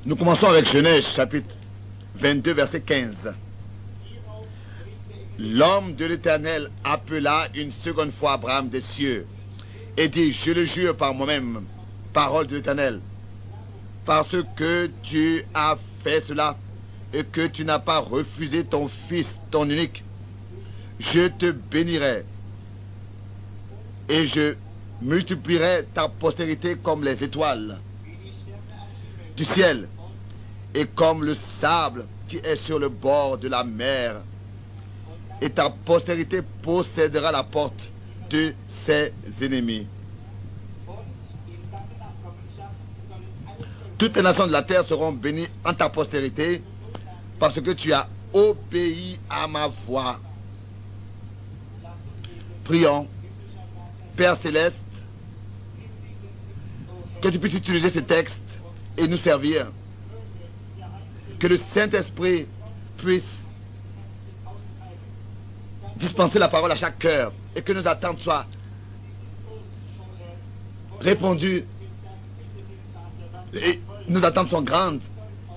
Nous commençons avec Genèse chapitre 22 verset 15. L'homme de l'Éternel appela une seconde fois Abraham des cieux et dit, je le jure par moi-même, parole de l'Éternel, parce que tu as fait cela et que tu n'as pas refusé ton fils, ton unique, je te bénirai et je multiplierai ta postérité comme les étoiles du ciel et comme le sable qui est sur le bord de la mer. Et ta postérité possédera la porte de ses ennemis. Toutes les nations de la terre seront bénies en ta postérité parce que tu as obéi à ma voix. Prions. Père Céleste, que tu puisses utiliser ce texte et nous servir. Que le Saint-Esprit puisse dispenser la parole à chaque cœur et que nos attentes soient répondues. Et nos attentes sont grandes.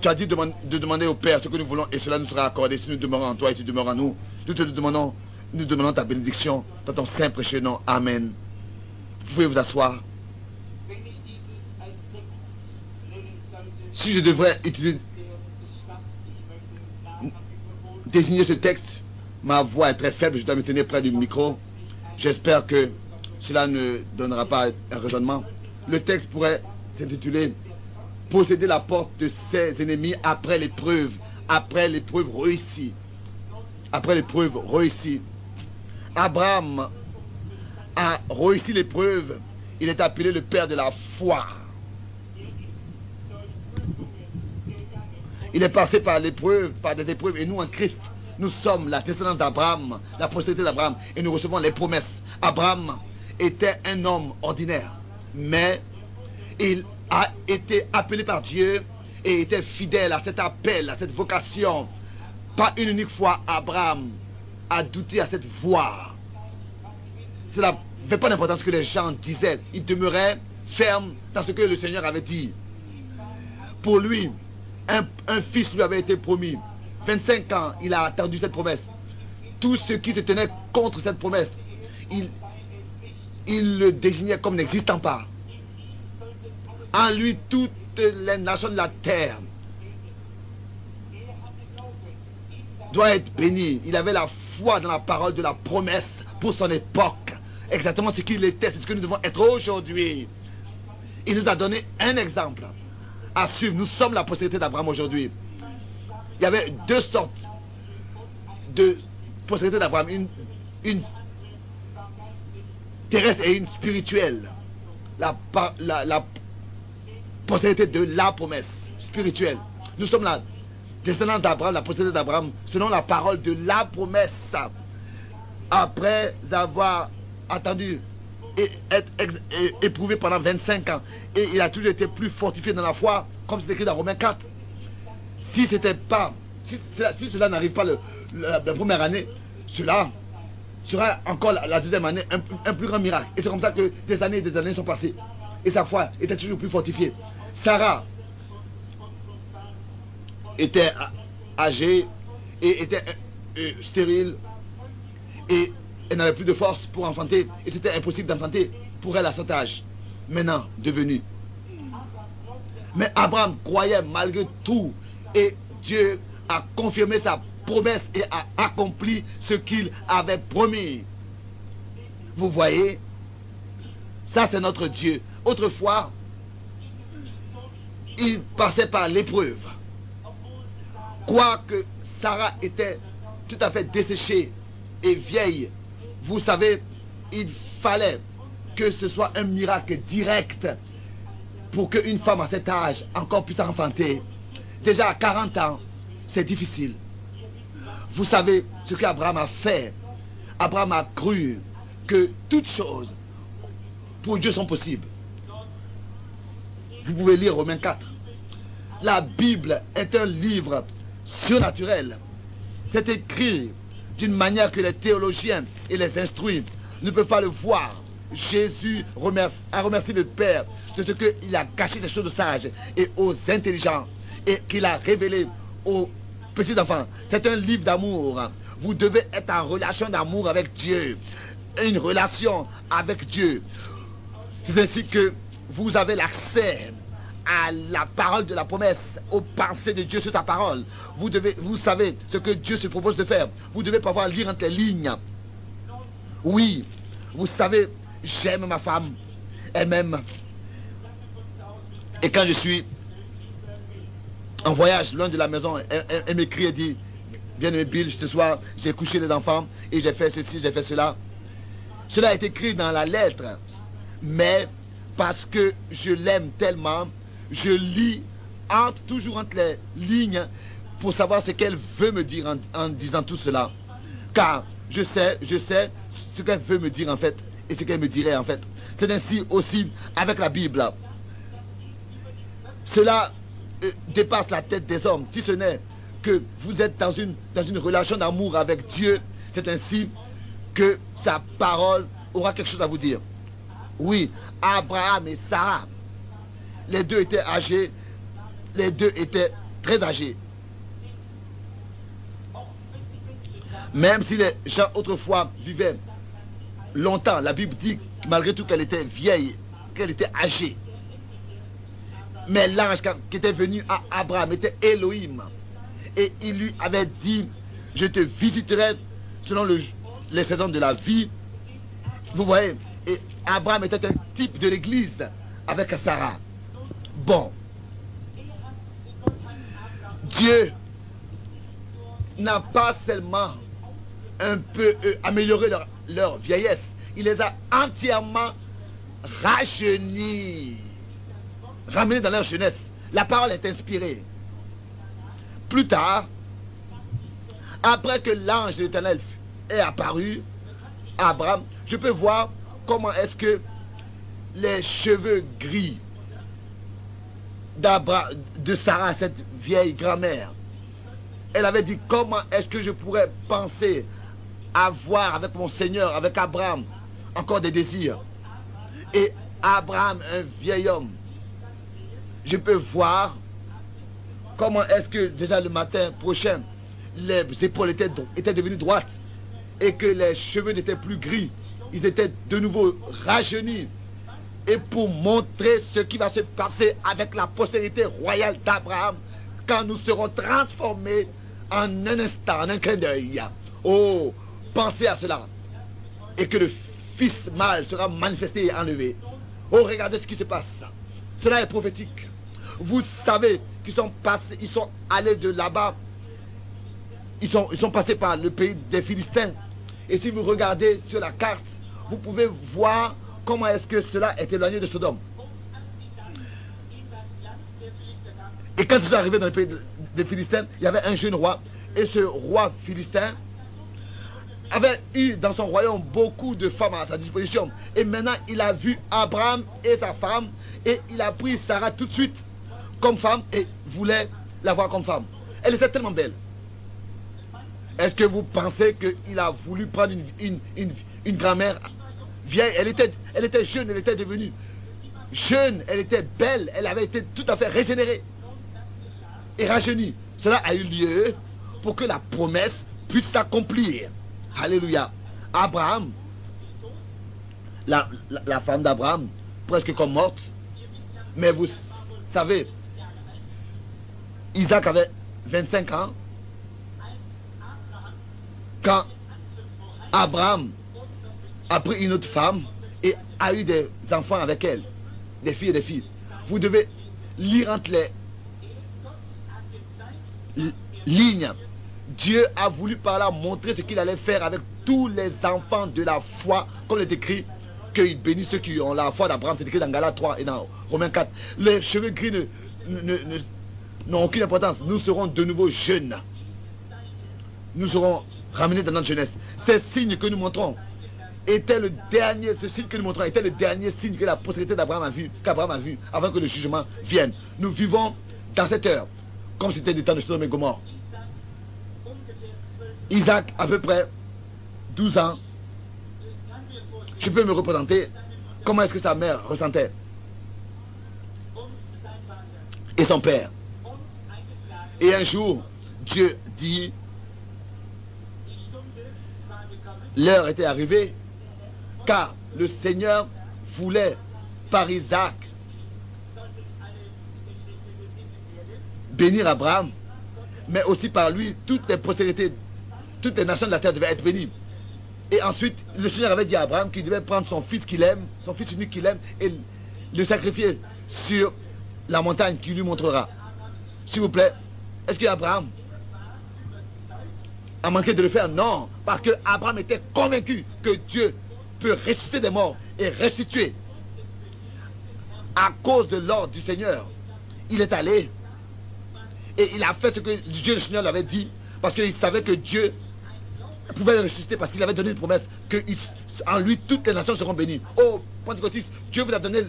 Tu as dit de demander au Père ce que nous voulons et cela nous sera accordé si nous demeurons en toi et tu demeures en nous. Nous demandons ta bénédiction dans ton saint précieux nom. Amen. Vous pouvez vous asseoir. Si je devrais désigner ce texte, ma voix est très faible, je dois me tenir près du micro. J'espère que cela ne donnera pas un raisonnement. Le texte pourrait s'intituler « Posséder la porte de ses ennemis après l'épreuve réussie. » Après l'épreuve réussie. Abraham a réussi l'épreuve. Il est appelé le père de la foi. Il est passé par l'épreuve, par des épreuves, et nous en Christ, nous sommes la descendance d'Abraham, la postérité d'Abraham, et nous recevons les promesses. Abraham était un homme ordinaire, mais il a été appelé par Dieu et était fidèle à cet appel, à cette vocation. Pas une unique fois, Abraham a douté à cette voix. Cela ne fait pas d'importance ce que les gens disaient. Il demeurait ferme dans ce que le Seigneur avait dit. Pour lui, un fils lui avait été promis. 25 ans, il a attendu cette promesse. Tout ce qui se tenait contre cette promesse, il le désignait comme n'existant pas. En lui, toutes les nations de la terre doivent être bénies. Il avait la foi dans la parole de la promesse pour son époque. Exactement ce qu'il était, c'est ce que nous devons être aujourd'hui. Il nous a donné un exemple à suivre. Nous sommes la postérité d'Abraham aujourd'hui. Il y avait deux sortes de postérité d'Abraham. Une terrestre et une spirituelle. La postérité de la promesse spirituelle. Nous sommes la descendance d'Abraham, la postérité d'Abraham, selon la parole de la promesse. Après avoir attendu et être éprouvé pendant 25 ans. Et il a toujours été plus fortifié dans la foi, comme c'est écrit dans Romains 4. Si cela n'arrive pas la première année, cela sera encore la deuxième année un plus grand miracle. Et c'est comme ça que des années et des années sont passées. Et sa foi était toujours plus fortifiée. Sarah était âgée et était stérile et elle n'avait plus de force pour enfanter et c'était impossible d'enfanter pour elle à cet âge. Maintenant, devenu. Mais Abraham croyait malgré tout et Dieu a confirmé sa promesse et a accompli ce qu'il avait promis. Vous voyez, ça c'est notre Dieu. Autrefois, il passait par l'épreuve. Quoique Sarah était tout à fait desséchée et vieille, vous savez, il fallait que ce soit un miracle direct pour qu'une femme à cet âge encore puisse enfanter. Déjà à 40 ans, c'est difficile. Vous savez ce qu'Abraham a fait. Abraham a cru que toutes choses pour Dieu sont possibles. Vous pouvez lire Romains 4. La Bible est un livre surnaturel. C'est écrit d'une manière que les théologiens et les instruits ne peuvent pas le voir. Jésus a remercié le Père de ce qu'il a caché des choses sages et aux intelligents. et qu'il a révélé aux petits enfants. C'est un livre d'amour. Vous devez être en relation d'amour avec Dieu. Une relation avec Dieu. C'est ainsi que vous avez l'accès à la parole de la promesse, aux pensées de Dieu sur sa parole. Vous savez ce que Dieu se propose de faire. Vous devez pouvoir lire entre les lignes. Oui, vous savez, j'aime ma femme, elle m'aime. Et quand je suis en voyage loin de la maison, elle m'écrit et dit, bien-aimé Bill, ce soir, j'ai couché les enfants et j'ai fait ceci, j'ai fait cela. Cela est écrit dans la lettre, mais parce que je l'aime tellement, je lis toujours entre les lignes pour savoir ce qu'elle veut me dire en disant tout cela. Car je sais ce qu'elle veut me dire en fait et ce qu'elle me dirait en fait. C'est ainsi aussi avec la Bible. Cela dépasse la tête des hommes, si ce n'est que vous êtes dans une relation d'amour avec Dieu. C'est ainsi que sa parole aura quelque chose à vous dire. Oui, Abraham et Sarah, les deux étaient âgés, les deux étaient très âgés. Même si les gens autrefois vivaient longtemps, la Bible dit malgré tout qu'elle était vieille, qu'elle était âgée. Mais l'ange qui était venu à Abraham était Elohim. Et il lui avait dit, je te visiterai selon les saisons de la vie. Vous voyez, et Abraham était un type de l'église avec Sarah. Bon. Dieu n'a pas seulement un peu amélioré leur vieillesse, il les a entièrement rajeunis, ramenés dans leur jeunesse. La parole est inspirée. Plus tard, après que l'ange de l'Éternel est apparu à Abraham, je peux voir comment est-ce que les cheveux gris de Sarah, cette vieille grand-mère, elle avait dit, comment est-ce que je pourrais penser avoir avec mon Seigneur, avec Abraham, encore des désirs. Et Abraham, un vieil homme, je peux voir comment est-ce que déjà le matin prochain, les épaules étaient devenues droites et que les cheveux n'étaient plus gris, ils étaient de nouveau rajeunis. Et pour montrer ce qui va se passer avec la postérité royale d'Abraham, quand nous serons transformés en un instant, en un clin d'œil. Oh, pensez à cela. Et que le Fils mâle sera manifesté et enlevé. Oh, regardez ce qui se passe. Cela est prophétique. Vous savez qu'ils sont passés, ils sont allés de là-bas. Ils sont passés par le pays des Philistins. Et si vous regardez sur la carte, vous pouvez voir comment est-ce que cela est éloigné de Sodome. Et quand ils sont arrivés dans le pays des Philistins, il y avait un jeune roi. Et ce roi philistin avait eu dans son royaume beaucoup de femmes à sa disposition. Et maintenant, il a vu Abraham et sa femme. Et il a pris Sarah tout de suite comme femme et voulait l'avoir comme femme. Elle était tellement belle. Est-ce que vous pensez qu'il a voulu prendre une grand-mère vieille? Elle était jeune, elle était devenue jeune, elle était belle, elle avait été tout à fait régénérée et rajeunie. Cela a eu lieu pour que la promesse puisse s'accomplir. Alléluia. Abraham, la femme d'Abraham, presque comme morte, mais vous savez, Isaac avait 25 ans quand Abraham a pris une autre femme et a eu des enfants avec elle, des filles et des filles. Vous devez lire entre les lignes. Dieu a voulu par là montrer ce qu'il allait faire avec tous les enfants de la foi, comme il est écrit, qu'il bénit ceux qui ont la foi d'Abraham. C'est écrit dans Galates 3 et dans Romains 4. Les cheveux gris n'ont aucune importance. Nous serons de nouveau jeunes. Nous serons ramenés dans notre jeunesse. Ces signes que nous montrons était le dernier, ce signe que nous montrons était le dernier signe que la postérité d'Abraham a vu, qu'Abraham a vu avant que le jugement vienne. Nous vivons dans cette heure, comme c'était du temps de Sodome et Gomorrhe. Isaac, à peu près 12 ans, je peux me représenter comment est-ce que sa mère ressentait. Et son père. Et un jour, Dieu dit, l'heure était arrivée, car le Seigneur voulait par Isaac bénir Abraham, mais aussi par lui, toutes les postérités, toutes les nations de la terre devaient être bénies. Et ensuite, le Seigneur avait dit à Abraham qu'il devait prendre son fils qu'il aime, son fils unique qu'il aime, et le sacrifier sur la montagne qu'il lui montrera. S'il vous plaît, est-ce qu'Abraham a manqué de le faire? Non, parce que Abraham était convaincu que Dieu peut ressusciter des morts et restituer. À cause de l'ordre du Seigneur, il est allé et il a fait ce que Dieu le Seigneur lui avait dit, parce qu'il savait que Dieu pouvait le ressusciter, parce qu'il avait donné une promesse qu'en lui toutes les nations seront bénies. Oh, Pentecôtiste, Dieu vous a donné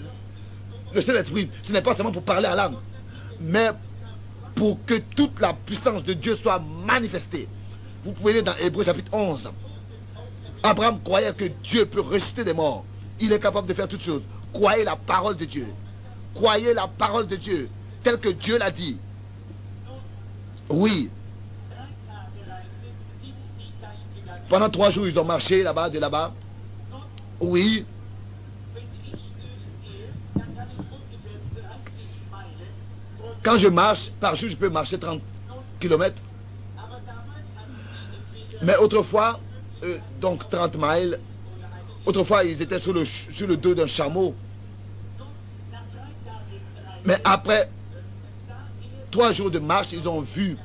le Saint-Esprit. Ce n'est pas seulement pour parler à l'âme, mais pour que toute la puissance de Dieu soit manifestée. Vous pouvez lire dans Hébreux chapitre 11. Abraham croyait que Dieu peut ressusciter des morts. Il est capable de faire toutes choses. Croyez la parole de Dieu. Croyez la parole de Dieu, telle que Dieu l'a dit. Oui. Pendant 3 jours, ils ont marché là-bas, de là-bas. Oui. Quand je marche, par jour, je peux marcher 30 km. Mais autrefois, donc 30 miles, autrefois, ils étaient sur le dos d'un chameau. Mais après 3 jours de marche, ils ont vu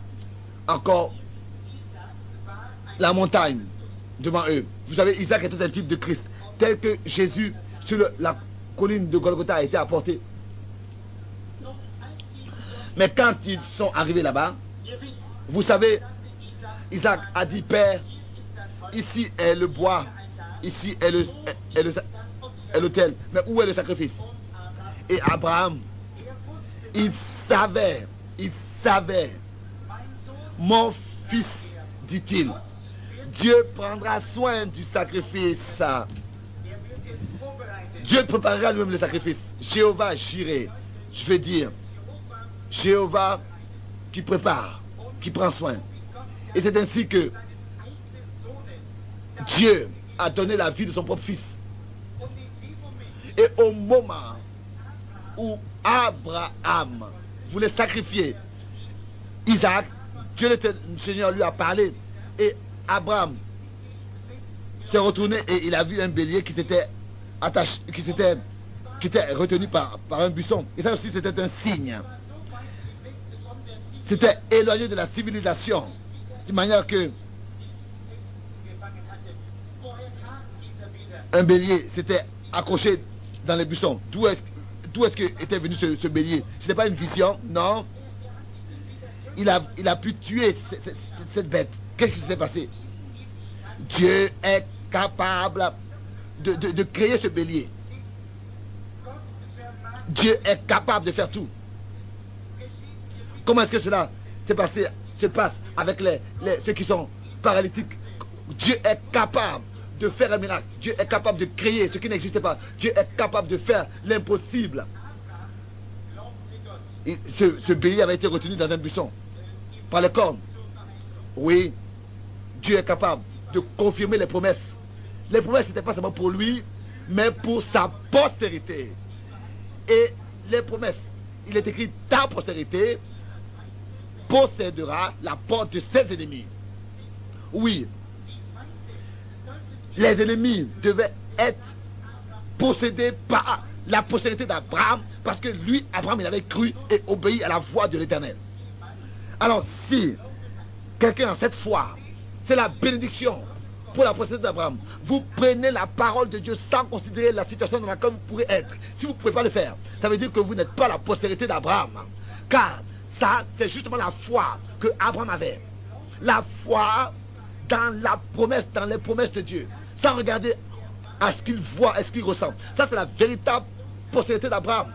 encore la montagne devant eux. Vous savez, Isaac était un type de Christ, tel que Jésus sur la colline de Golgotha a été apporté. Mais quand ils sont arrivés là-bas, vous savez, Isaac a dit, Père, ici est le bois, ici est l'autel, mais où est le sacrifice? Et Abraham, il savait, mon fils, dit-il, Dieu prendra soin du sacrifice. Dieu préparera lui-même le sacrifice. Jéhovah Jireh, je veux dire, Jéhovah qui prépare, qui prend soin. Et c'est ainsi que Dieu a donné la vie de son propre fils. Et au moment où Abraham voulait sacrifier Isaac, Dieu le Seigneur lui a parlé. Et Abraham s'est retourné et il a vu un bélier qui s'était attaché, qui était retenu par un buisson. Et ça aussi c'était un signe. C'était éloigné de la civilisation. De manière que un bélier s'était accroché dans les buissons. D'où est-ce que était venu ce bélier? Ce n'était pas une vision, non. Il a pu tuer cette bête. Qu'est-ce qui s'était passé? Dieu est capable de créer ce bélier. Dieu est capable de faire tout. Comment est-ce que cela se passe avec ceux qui sont paralytiques? Dieu est capable de faire un miracle. Dieu est capable de créer ce qui n'existait pas. Dieu est capable de faire l'impossible. Ce bélier avait été retenu dans un buisson par les cornes. Oui, Dieu est capable de confirmer les promesses. Les promesses n'étaient pas seulement pour lui, mais pour sa postérité. Et les promesses, il est écrit, ta postérité possédera la porte de ses ennemis. Oui, les ennemis devaient être possédés par la postérité d'Abraham, parce que lui, Abraham, il avait cru et obéi à la voix de l'Éternel. Alors si quelqu'un a cette foi, c'est la bénédiction pour la postérité d'Abraham. Vous prenez la parole de Dieu sans considérer la situation dans laquelle vous pourrez être. Si vous ne pouvez pas le faire, ça veut dire que vous n'êtes pas la postérité d'Abraham. Car ça, c'est justement la foi que Abraham avait. La foi dans la promesse, dans les promesses de Dieu. Sans regarder à ce qu'il voit, à ce qu'il ressent. Ça, c'est la véritable postérité d'Abraham.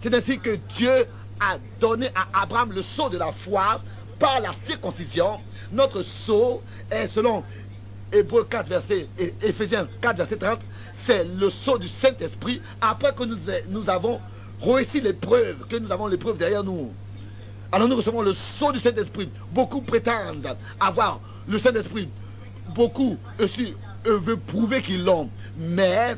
C'est ainsi que Dieu a donné à Abraham le sceau de la foi par la circoncision. Notre sceau est selon Hébreux 4 verset, et Éphésiens 4 verset 30, c'est le sceau du Saint-Esprit après que nous avons réussi l'épreuve, que nous avons l'épreuve derrière nous. Alors nous recevons le sceau du Saint-Esprit. Beaucoup prétendent avoir le Saint-Esprit. Beaucoup aussi veulent prouver qu'ils l'ont. Mais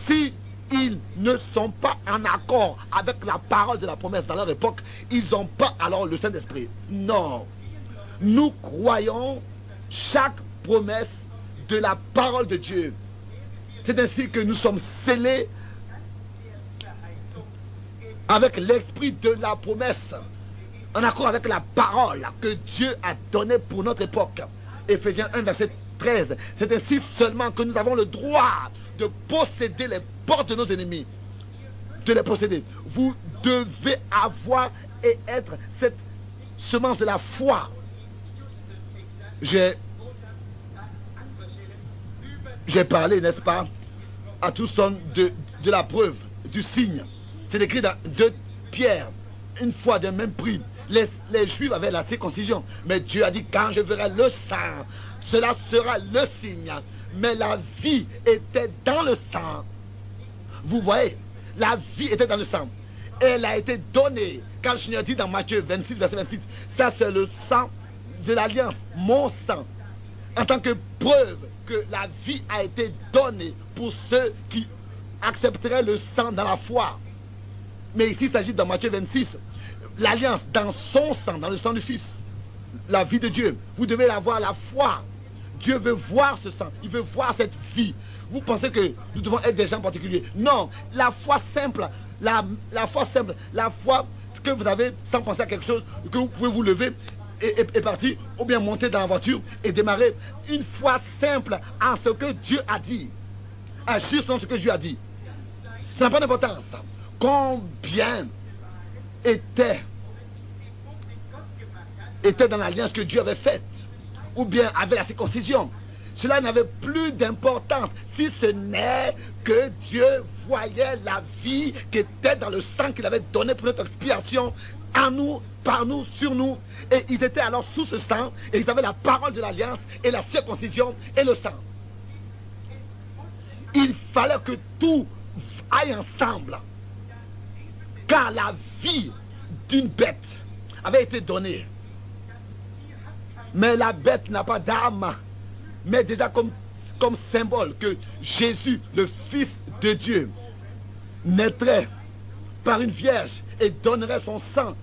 si ils ne sont pas en accord avec la parole de la promesse dans leur époque, ils n'ont pas alors le Saint-Esprit. Non. Nous croyons chaque promesse de la parole de Dieu. C'est ainsi que nous sommes scellés avec l'esprit de la promesse, en accord avec la parole que Dieu a donnée pour notre époque. Éphésiens 1, verset 13. C'est ainsi seulement que nous avons le droit de posséder les portes de nos ennemis. De les posséder. Vous devez avoir et être cette semence de la foi. J'ai parlé, n'est-ce pas, à tous de la preuve, du signe. C'est écrit dans 2 Pierre, une fois de même prix. Les Juifs avaient la circoncision, mais Dieu a dit, quand je verrai le sang, cela sera le signe. Mais la vie était dans le sang. Vous voyez, la vie était dans le sang. Elle a été donnée, quand le Seigneur dit dans Matthieu 26, verset 26, ça c'est le sang de l'alliance, mon sang, en tant que preuve que la vie a été donnée pour ceux qui accepteraient le sang dans la foi. Mais ici, il s'agit dans Matthieu 26, l'alliance dans son sang, dans le sang du Fils, la vie de Dieu. Vous devez avoir la foi. Dieu veut voir ce sang, il veut voir cette vie. Vous pensez que nous devons être des gens particuliers? Non, la foi simple, la foi simple, la foi que vous avez sans penser à quelque chose, que vous pouvez vous lever et partir, ou bien monter dans la voiture et démarrer. Une foi simple en ce que Dieu a dit. Agir selon ce que Dieu a dit. Ça n'a pas d'importance. Combien était dans l'alliance que Dieu avait faite, ou bien avait la circoncision. Cela n'avait plus d'importance, si ce n'est que Dieu voyait la vie qui était dans le sang qu'il avait donné pour notre expiation, en nous, par nous, sur nous. Et ils étaient alors sous ce sang, et ils avaient la parole de l'alliance, et la circoncision, et le sang. Il fallait que tout aille ensemble. Car la vie d'une bête avait été donnée. Mais la bête n'a pas d'âme. Mais déjà comme symbole que Jésus, le Fils de Dieu, naîtrait par une vierge et donnerait son sang.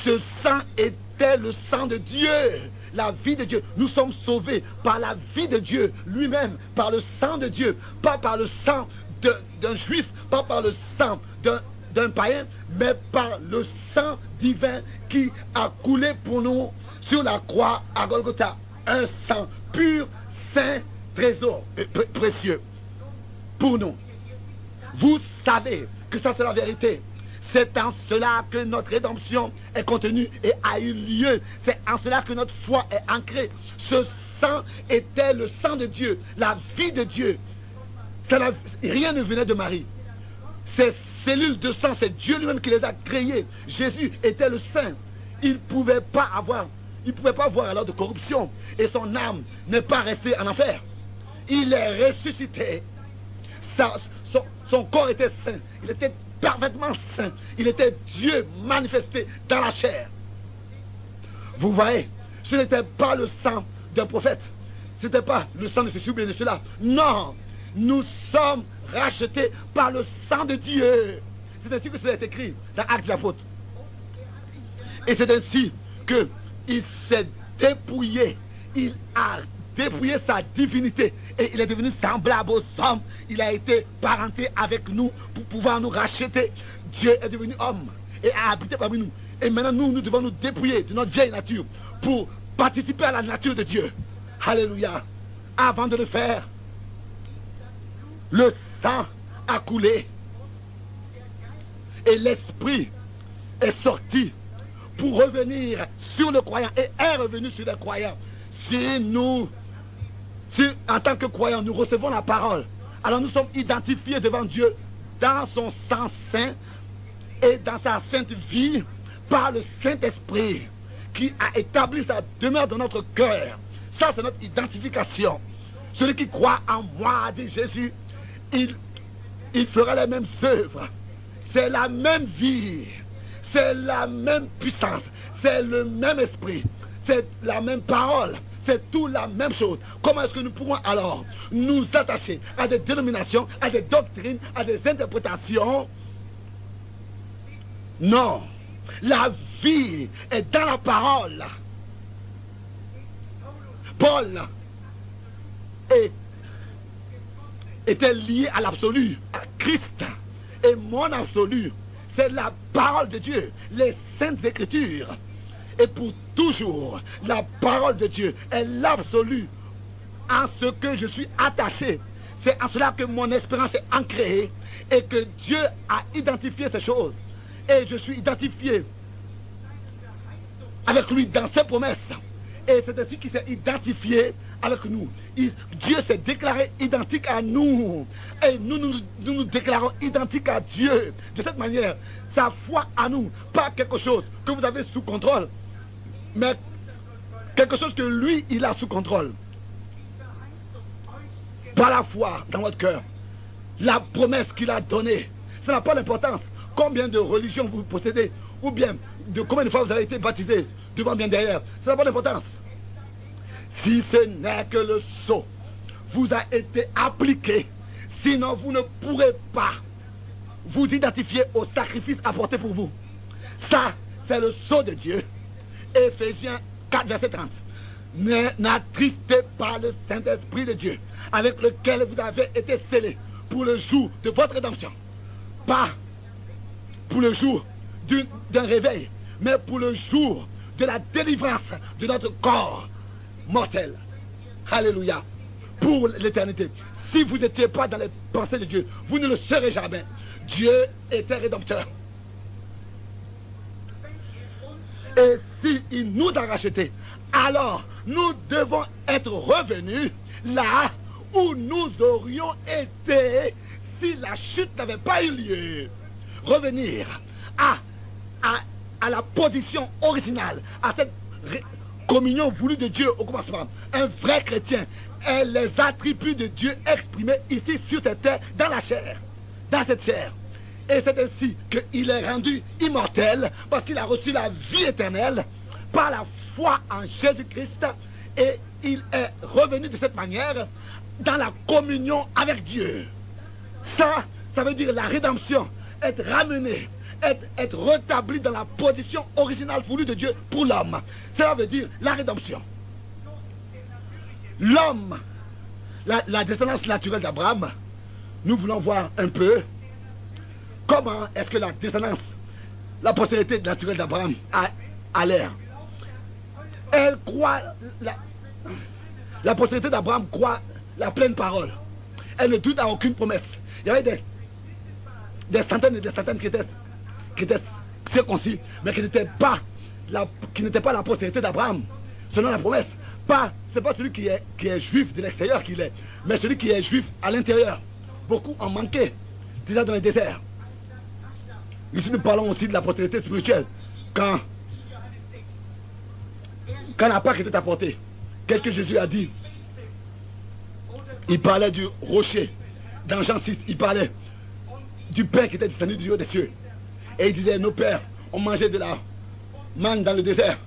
Ce sang était le sang de Dieu, la vie de Dieu. Nous sommes sauvés par la vie de Dieu lui-même, par le sang de Dieu, pas par le sang d'un juif, pas par le sang d'un païen, mais par le sang divin qui a coulé pour nous sur la croix à Golgotha. Un sang pur, saint, trésor, précieux pour nous. Vous savez que ça c'est la vérité. C'est en cela que notre rédemption est contenue et a eu lieu. C'est en cela que notre foi est ancrée. Ce sang était le sang de Dieu, la vie de Dieu. Rien ne venait de Marie. Ces cellules de sang, c'est Dieu lui-même qui les a créées. Jésus était le saint. Il ne pouvait pas avoir alors de corruption. Et son âme n'est pas restée en enfer. Il est ressuscité. Son corps était saint. Il était parfaitement saint. Il était Dieu manifesté dans la chair. Vous voyez, ce n'était pas le sang d'un prophète. Ce n'était pas le sang de ceci ou bien de cela. Non, nous sommes rachetés par le sang de Dieu. C'est ainsi que cela est écrit dans Actes des Apôtres. Et c'est ainsi qu'il s'est dépouillé. Il a dépouillé sa divinité. Et il est devenu semblable aux hommes. Il a été parenté avec nous pour pouvoir nous racheter. Dieu est devenu homme et a habité parmi nous. Et maintenant nous devons nous dépouiller de notre vieille nature pour participer à la nature de Dieu. Alléluia. Avant de le faire, le sang a coulé et l'esprit est sorti pour revenir sur le croyant et est revenu sur les croyants. Si en tant que croyants nous recevons la parole, alors nous sommes identifiés devant Dieu dans son sang saint et dans sa sainte vie par le Saint-Esprit qui a établi sa demeure dans notre cœur. Ça c'est notre identification. Celui qui croit en moi, dit Jésus, il fera les mêmes œuvres. C'est la même vie, c'est la même puissance, c'est le même esprit, c'est la même parole, c'est tout la même chose. Comment est-ce que nous pourrons alors nous attacher à des dénominations, à des doctrines, à des interprétations? Non. La vie est dans la parole. Paul était lié à l'absolu, à Christ. Et mon absolu, c'est la parole de Dieu, les saintes écritures. Et pour toujours, la parole de Dieu est l'absolu en ce que je suis attaché. C'est en cela que mon espérance est ancrée et que Dieu a identifié ces choses. Et je suis identifié avec lui dans ses promesses. Et c'est ainsi qu'il s'est identifié avec nous. Dieu s'est déclaré identique à nous. Et nous déclarons identique à Dieu. De cette manière, sa foi à nous, pas quelque chose que vous avez sous contrôle, mais quelque chose que lui, il a sous contrôle. Par la foi dans votre cœur, la promesse qu'il a donnée, ça n'a pas d'importance combien de religions vous possédez, ou bien de combien de fois vous avez été baptisé devant bien derrière. Ça n'a pas d'importance. Si ce n'est que le sceau vous a été appliqué, sinon vous ne pourrez pas vous identifier au sacrifice apporté pour vous. Ça, c'est le sceau de Dieu. Éphésiens 4, verset 30. N'attristez pas le Saint-Esprit de Dieu, avec lequel vous avez été scellés pour le jour de votre rédemption. Pas pour le jour d'un réveil, mais pour le jour de la délivrance de notre corps mortel. Alléluia. Pour l'éternité. Si vous n'étiez pas dans les pensées de Dieu, vous ne le serez jamais. Dieu était rédempteur. Et s'il nous a rachetés, alors nous devons être revenus là où nous aurions été si la chute n'avait pas eu lieu. Revenir à la position originale, à cette communion voulue de Dieu au commencement. Un vrai chrétien est les attributs de Dieu exprimés ici sur cette terre, dans la chair, dans cette chair. Et c'est ainsi qu'il est rendu immortel, parce qu'il a reçu la vie éternelle par la foi en Jésus-Christ, et il est revenu de cette manière dans la communion avec Dieu. Ça veut dire la rédemption, être ramené, être rétabli dans la position originale voulue de Dieu pour l'homme. Cela veut dire la rédemption. L'homme, la descendance naturelle d'Abraham, nous voulons voir un peu comment est-ce que la descendance, la postérité naturelle d'Abraham a l'air. Elle croit, la postérité d'Abraham croit la pleine parole. Elle ne doute à aucune promesse. Il y avait des centaines et des centaines qui étaient circoncis, mais qui n'étaient pas la postérité d'Abraham, selon la promesse. Ce n'est pas celui qui est juif de l'extérieur qu'il est, mais celui qui est juif à l'intérieur. Beaucoup en manquaient, déjà dans les déserts. Ici, nous parlons aussi de la postérité spirituelle. Quand la Pâque était apportée, qu'est-ce que Jésus a dit? Il parlait du rocher. Dans Jean 6, il parlait du pain qui était descendu du haut des cieux. Et il disait, nos pères ont mangé de la manne dans le désert.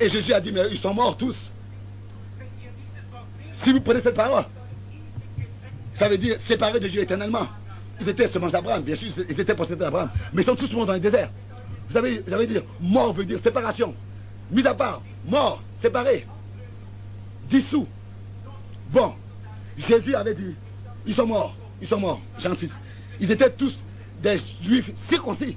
Et Jésus a dit, mais ils sont morts tous. Si vous prenez cette parole, ça veut dire séparés de Dieu éternellement. Ils étaient semences d'Abraham, bien sûr, ils étaient possédés d'Abraham, mais ils sont tous morts dans le désert. Vous avez dire, mort veut dire séparation. Mis à part, mort, séparé, dissous. Bon, Jésus avait dit, ils sont morts, Jean 6. Ils étaient tous des juifs circoncis.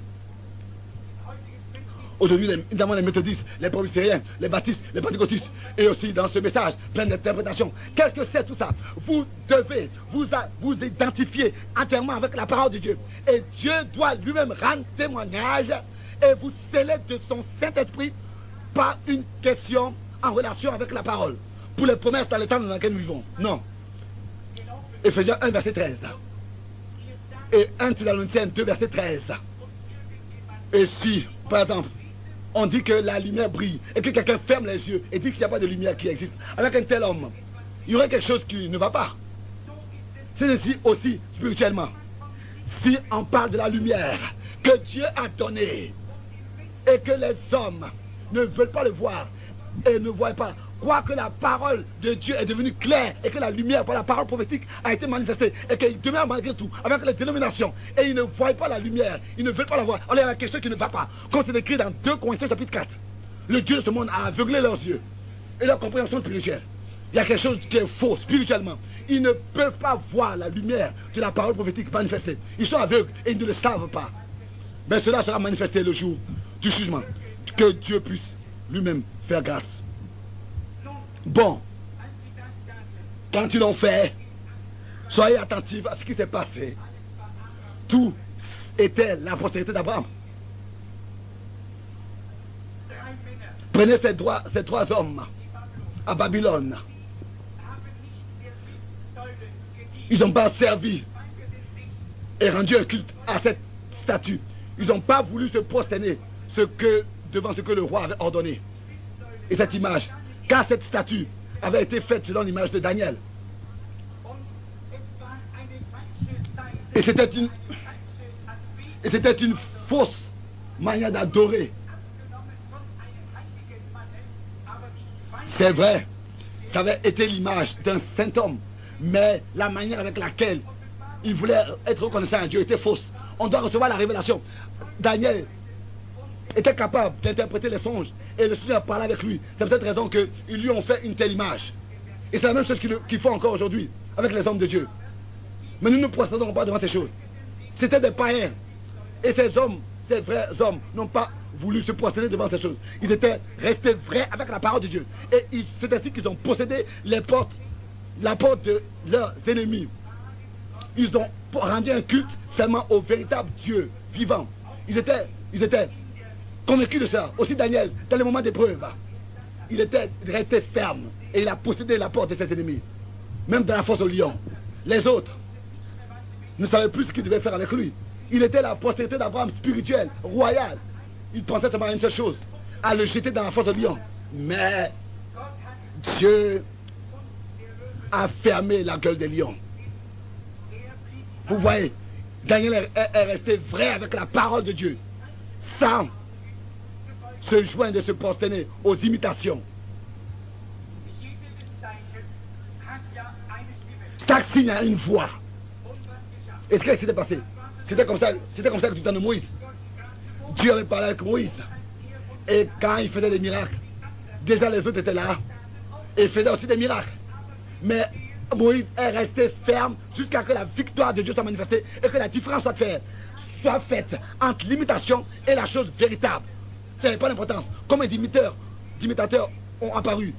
Aujourd'hui, notamment les méthodistes, les presbytériens, les baptistes, les pentecôtistes, et aussi dans ce message, plein d'interprétations. Qu'est-ce que c'est tout ça? Vous devez vous identifier entièrement avec la parole de Dieu. Et Dieu doit lui-même rendre témoignage et vous sceller de son Saint-Esprit par une question en relation avec la parole. Pour les promesses dans le temps dans lequel nous vivons. Non. Éphésiens 1, verset 13. Et 1 Thessaloniciens 2, verset 13. Et si, par exemple, on dit que la lumière brille et que quelqu'un ferme les yeux et dit qu'il n'y a pas de lumière qui existe, avec un tel homme, il y aurait quelque chose qui ne va pas. C'est ainsi aussi spirituellement. Si on parle de la lumière que Dieu a donnée et que les hommes ne veulent pas le voir et ne voient pas. Quoique la parole de Dieu est devenue claire et que la lumière par la parole prophétique a été manifestée et qu'ils demeurent malgré tout avec les dénominations et ils ne voient pas la lumière, ils ne veulent pas la voir. Alors il y a quelque chose qui ne va pas. Comme c'est écrit dans 2 Corinthiens chapitre 4, le Dieu de ce monde a aveuglé leurs yeux et leur compréhension spirituelle. Il y a quelque chose qui est faux spirituellement. Ils ne peuvent pas voir la lumière de la parole prophétique manifestée. Ils sont aveugles et ils ne le savent pas. Mais cela sera manifesté le jour du jugement. Que Dieu puisse lui-même faire grâce. Bon, quand ils l'ont fait, soyez attentifs à ce qui s'est passé. Tout était la postérité d'Abraham. Prenez ces 3 hommes à Babylone. Ils n'ont pas servi et rendu un culte à cette statue. Ils n'ont pas voulu se prosterner devant ce que le roi avait ordonné. Et cette image, car cette statue avait été faite selon l'image de Daniel. Et c'était une fausse manière d'adorer. C'est vrai, ça avait été l'image d'un saint homme, mais la manière avec laquelle il voulait être reconnaissant à Dieu était fausse. On doit recevoir la révélation. Daniel était capable d'interpréter les songes et le Seigneur parlait avec lui. C'est pour cette raison qu'ils lui ont fait une telle image. Et c'est la même chose qu'ils font encore aujourd'hui avec les hommes de Dieu. Mais nous ne procédons pas devant ces choses. C'était des païens. Et ces hommes, ces vrais hommes, n'ont pas voulu se procéder devant ces choses. Ils étaient restés vrais avec la parole de Dieu. Et c'est ainsi qu'ils ont possédé la porte de leurs ennemis. Ils ont rendu un culte seulement au véritable Dieu vivant. Ils étaient convaincus de ça. Aussi Daniel, dans les moments d'épreuve, il était resté ferme et il a possédé la porte de ses ennemis. Même dans la fosse au lion. Les autres ne savaient plus ce qu'ils devaient faire avec lui. Il était la postérité d'Abraham spirituelle, royale. Il pensait seulement à une seule chose, à le jeter dans la fosse au lion. Mais Dieu a fermé la gueule des lions. Vous voyez, Daniel est resté vrai avec la parole de Dieu, sans se joindre et se prosterner aux imitations. Chaque signe a une voix. Et ce qui s'était passé, c'était comme ça que du temps de Moïse. Dieu avait parlé avec Moïse. Et quand il faisait des miracles, déjà les autres étaient là. Et faisaient aussi des miracles. Mais Moïse est resté ferme jusqu'à ce que la victoire de Dieu soit manifestée et que la différence soit faite entre l'imitation et la chose véritable. Ça n'avait pas d'importance. Combien d'imitateurs ont apparu?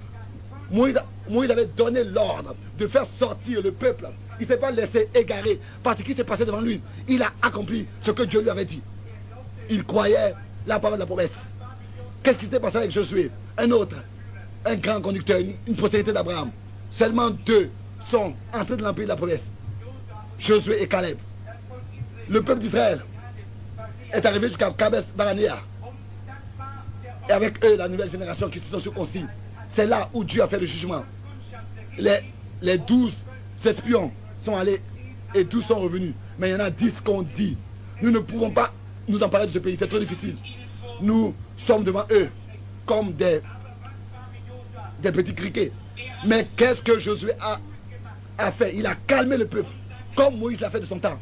Moïse avait donné l'ordre de faire sortir le peuple. Il ne s'est pas laissé égarer par ce qui s'est passé devant lui. Il a accompli ce que Dieu lui avait dit. Il croyait la parole de la promesse. Qu'est-ce qui s'est passé avec Josué? Un autre, un grand conducteur, une postérité d'Abraham. Seulement 2 sont entrés dans l'empire de la promesse. Josué et Caleb. Le peuple d'Israël est arrivé jusqu'à Kabes Barnea. Et avec eux, la nouvelle génération qui se sont circoncis. C'est là où Dieu a fait le jugement. Les 12 espions sont allés et 12 sont revenus. Mais il y en a 10 qu'on dit. Nous ne pouvons pas nous emparer de ce pays, c'est trop difficile. Nous sommes devant eux comme des petits criquets. Mais qu'est-ce que Josué a fait? Il a calmé le peuple, comme Moïse l'a fait de son temps.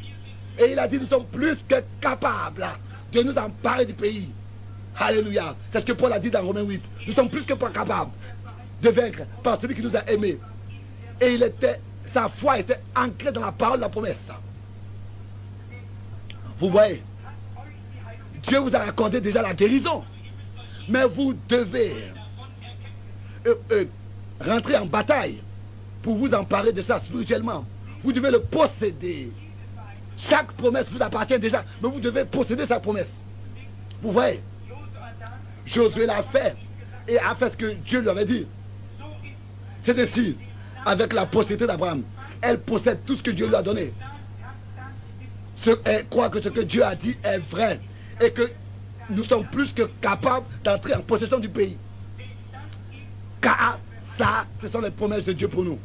Et il a dit, nous sommes plus que capables de nous emparer du pays. Alléluia. C'est ce que Paul a dit dans Romains 8. Nous sommes plus que pas capables de vaincre par celui qui nous a aimés. Et sa foi était ancrée dans la parole de la promesse. Vous voyez, Dieu vous a accordé déjà la guérison. Mais vous devez rentrer en bataille pour vous emparer de ça spirituellement. Vous devez le posséder. Chaque promesse vous appartient déjà, mais vous devez posséder sa promesse. Vous voyez, Josué l'a fait et a fait ce que Dieu lui avait dit. C'est ainsi, avec la postérité d'Abraham, elle possède tout ce que Dieu lui a donné. Elle croit que ce que Dieu a dit est vrai et que nous sommes plus que capables d'entrer en possession du pays. Car ça, ce sont les promesses de Dieu pour nous.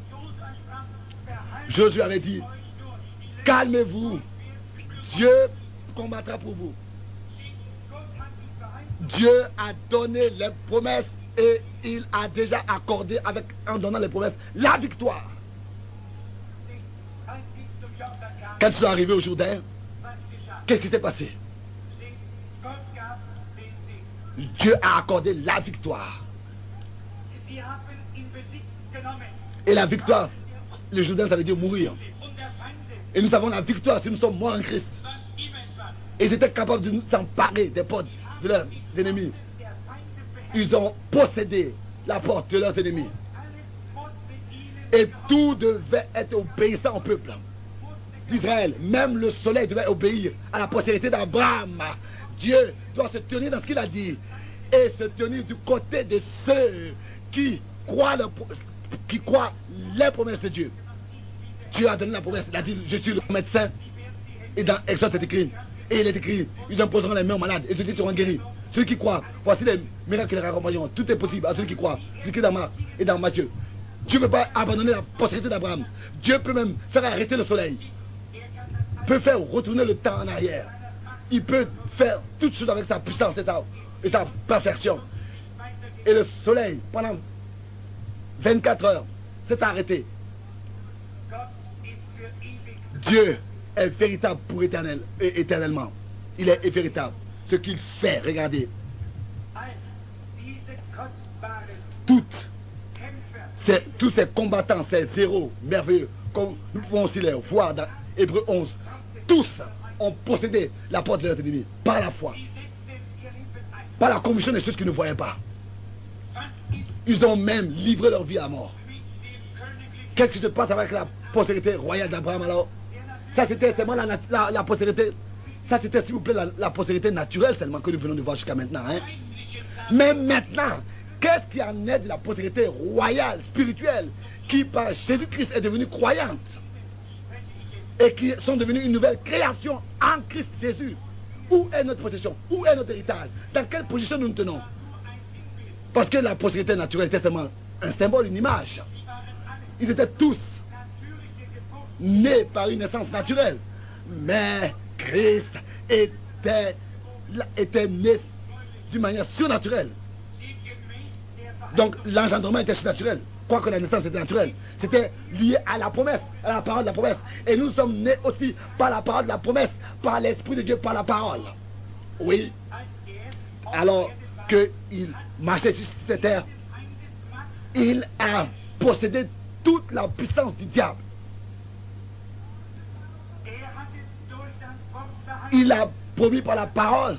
Josué avait dit, calmez-vous, Dieu combattra pour vous. Dieu a donné les promesses et il a déjà accordé en donnant les promesses la victoire. Quand ils sont arrivés au Jourdain, qu'est-ce qui s'est passé? Dieu a accordé la victoire. Et la victoire, le Jourdain, ça veut dire mourir. Et nous avons la victoire si nous sommes morts en Christ. Et ils étaient capables de nous emparer des portes de leurs ennemis. Ils ont possédé la porte de leurs ennemis. Et tout devait être obéissant au peuple d'Israël. Même le soleil devait obéir à la postérité d'Abraham. Dieu doit se tenir dans ce qu'il a dit et se tenir du côté de ceux qui croient les promesses de Dieu. Dieu a donné la promesse, il a dit, je suis le médecin. Et dans Exode, c'est écrit, et il est écrit, ils imposeront les mains aux malades et ceux-ci seront guéris. Ceux qui croient, voici les miracles et les accompagnements. Tout est possible à ceux qui croient. C'est écrit dans Marc et dans Matthieu. Dieu ne peut pas abandonner la postérité d'Abraham. Dieu peut même faire arrêter le soleil. Il peut faire retourner le temps en arrière. Il peut faire toutes choses avec sa puissance et sa perfection. Et le soleil, pendant 24 heures, s'est arrêté. Dieu est véritable pour éternellement. Il est véritable. Ce qu'il fait, regardez. Tous ces combattants, ces héros merveilleux, comme nous pouvons aussi les voir dans Hébreux 11, tous ont possédé la porte de leurs ennemis par la foi, par la conviction des choses qu'ils ne voyaient pas. Ils ont même livré leur vie à mort. Qu'est-ce qui se passe avec la postérité royale d'Abraham alors? Ça c'était seulement la postérité. Ça c'était s'il vous plaît la postérité naturelle seulement que nous venons de voir jusqu'à maintenant. Hein? Mais maintenant, qu'est-ce qui en est de la postérité royale, spirituelle, qui par Jésus-Christ est devenue croyante et qui sont devenues une nouvelle création en Christ Jésus? Où est notre possession? Où est notre héritage? Dans quelle position nous nous tenons? Parce que la postérité naturelle était seulement un symbole, une image. Ils étaient tous nés par une naissance naturelle. Mais Christ était né d'une manière surnaturelle. Donc l'engendrement était surnaturel. Quoique la naissance était naturelle. C'était lié à la promesse, à la parole de la promesse. Et nous sommes nés aussi par la parole de la promesse, par l'Esprit de Dieu, par la parole. Oui. Alors qu'il marchait sur cette terre, il a possédé toute la puissance du diable. Il a promis par la parole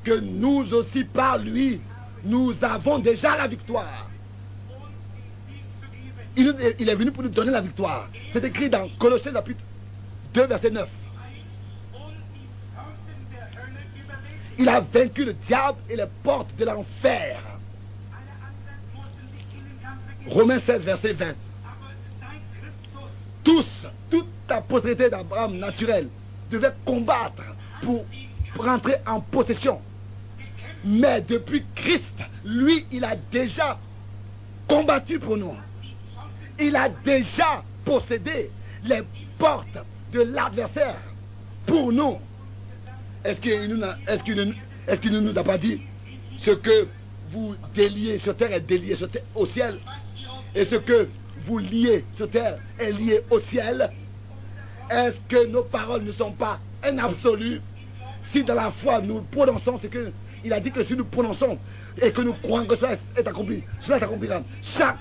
que nous aussi par lui, nous avons déjà la victoire. Il est venu pour nous donner la victoire. C'est écrit dans Colossiens chapitre 2 verset 9. Il a vaincu le diable et les portes de l'enfer. Romains 16 verset 20. Toute la postérité d'Abraham naturelle devait combattre pour rentrer en possession. Mais depuis Christ, lui, il a déjà combattu pour nous. Il a déjà possédé les portes de l'adversaire pour nous. Est-ce qu'il ne nous a pas dit ce que vous déliez sur terre est délié au ciel, et ce que vous liez sur terre est lié au ciel? Est-ce que nos paroles ne sont pas un absolu? Si dans la foi nous prononçons ce qu'il a dit, que si nous prononçons et que nous croyons que cela est accompli, cela s'accomplira. Chaque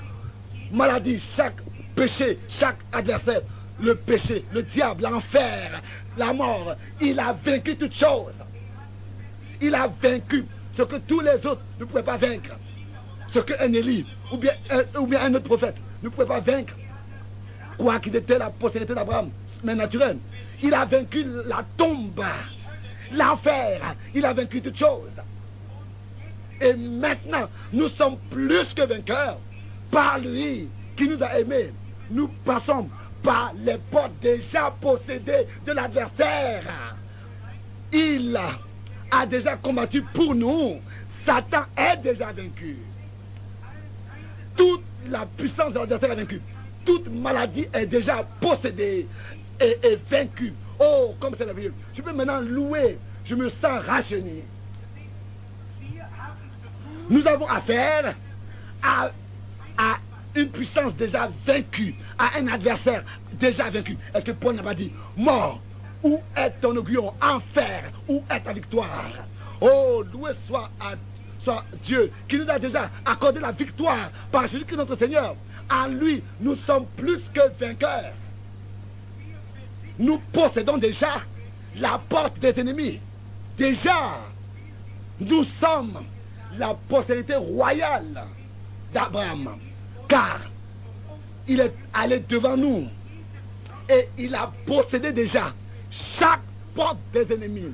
maladie, chaque péché, chaque adversaire, le péché, le diable, l'enfer, la mort, il a vaincu toutes choses. Il a vaincu ce que tous les autres ne pouvaient pas vaincre. Ce qu'un Élie ou bien un autre prophète ne pouvait pas vaincre. Quoi qu'il était la postérité d'Abraham, mais naturelle. Il a vaincu la tombe, l'enfer, il a vaincu toutes choses. Et maintenant, nous sommes plus que vainqueurs par lui qui nous a aimés. Nous passons par les portes déjà possédées de l'adversaire. Il a déjà combattu pour nous. Satan est déjà vaincu. Toute la puissance de l'adversaire est vaincue. Toute maladie est déjà possédée et vaincue. Oh, comme c'est merveilleux. Je peux maintenant louer. Je me sens rajeuni. Nous avons affaire à une puissance déjà vaincue, à un adversaire déjà vaincu. Est-ce que Paul n'a pas dit, mort, où est ton aiguillon? Enfer, où est ta victoire? Oh, loué soit Dieu qui nous a déjà accordé la victoire par Jésus-Christ notre Seigneur. En lui, nous sommes plus que vainqueurs. Nous possédons déjà la porte des ennemis. Déjà, nous sommes la postérité royale d'Abraham. Car il est allé devant nous et il a possédé déjà chaque porte des ennemis.